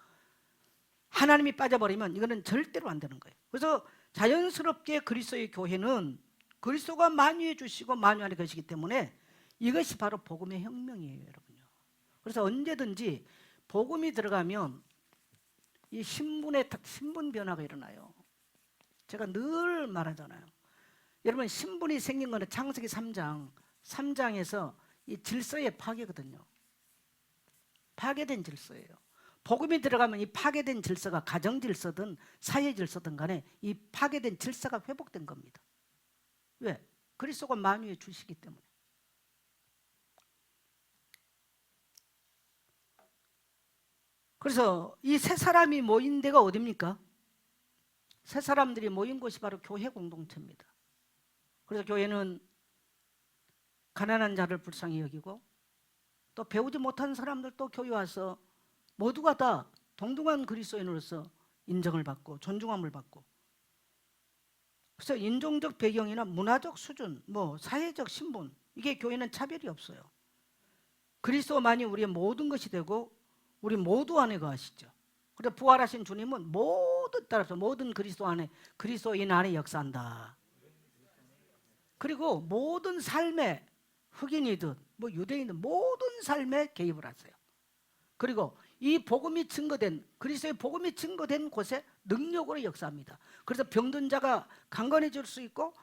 A: 하나님이 빠져버리면 이거는 절대로 안 되는 거예요. 그래서 자연스럽게 그리스도의 교회는 그리스도가 만유해 주시고 만유 안에 계시기 때문에 이것이 바로 복음의 혁명이에요, 여러분요. 그래서 언제든지 복음이 들어가면 이 신분 변화가 일어나요. 제가 늘 말하잖아요. 여러분 신분이 생긴 거는 창세기 3장에서 이 질서의 파괴거든요. 파괴된 질서예요. 복음이 들어가면 이 파괴된 질서가 가정 질서든 사회 질서든 간에 이 파괴된 질서가 회복된 겁니다. 왜? 그리스도가 만유해 주시기 때문에. 그래서 이 세 사람이 모인 데가 어디입니까? 세 사람들이 모인 곳이 바로 교회 공동체입니다. 그래서 교회는 가난한 자를 불쌍히 여기고 또 배우지 못한 사람들도 교회 와서 모두가 다 동등한 그리스도인으로서 인정을 받고 존중함을 받고 그래서 인종적 배경이나 문화적 수준, 뭐 사회적 신분 이게 교회는 차별이 없어요. 그리스도만이 우리의 모든 것이 되고 우리 모두 안에 거하시죠. 그래서 부활하신 주님은 모든 그리스도 안에 그리스도인 안에 역사한다. 그리고 모든 삶에 흑인이든 뭐 유대인이든 모든 삶에 개입을 하세요. 그리고 이 복음이 증거된 그리스도의 복음이 증거된 곳에 능력으로 역사합니다. 그래서 병든 자가 강건해질 수 있고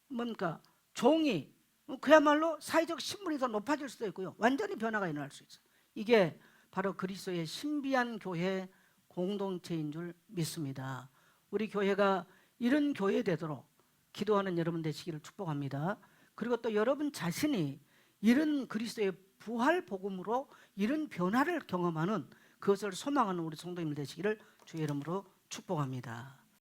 A: 뭔가 종이 그야말로 사회적 신분이 더 높아질 수도 있고요. 완전히 변화가 일어날 수 있어요. 이게 바로 그리스도의 신비한 교회 공동체인 줄 믿습니다. 우리 교회가 이런 교회 되도록 기도하는 여러분 되시기를 축복합니다. 그리고 또 여러분 자신이 이런 그리스도의 부활 복음으로 이런 변화를 경험하는 그것을 소망하는 우리 성도님들 되시기를 주의 이름으로 축복합니다.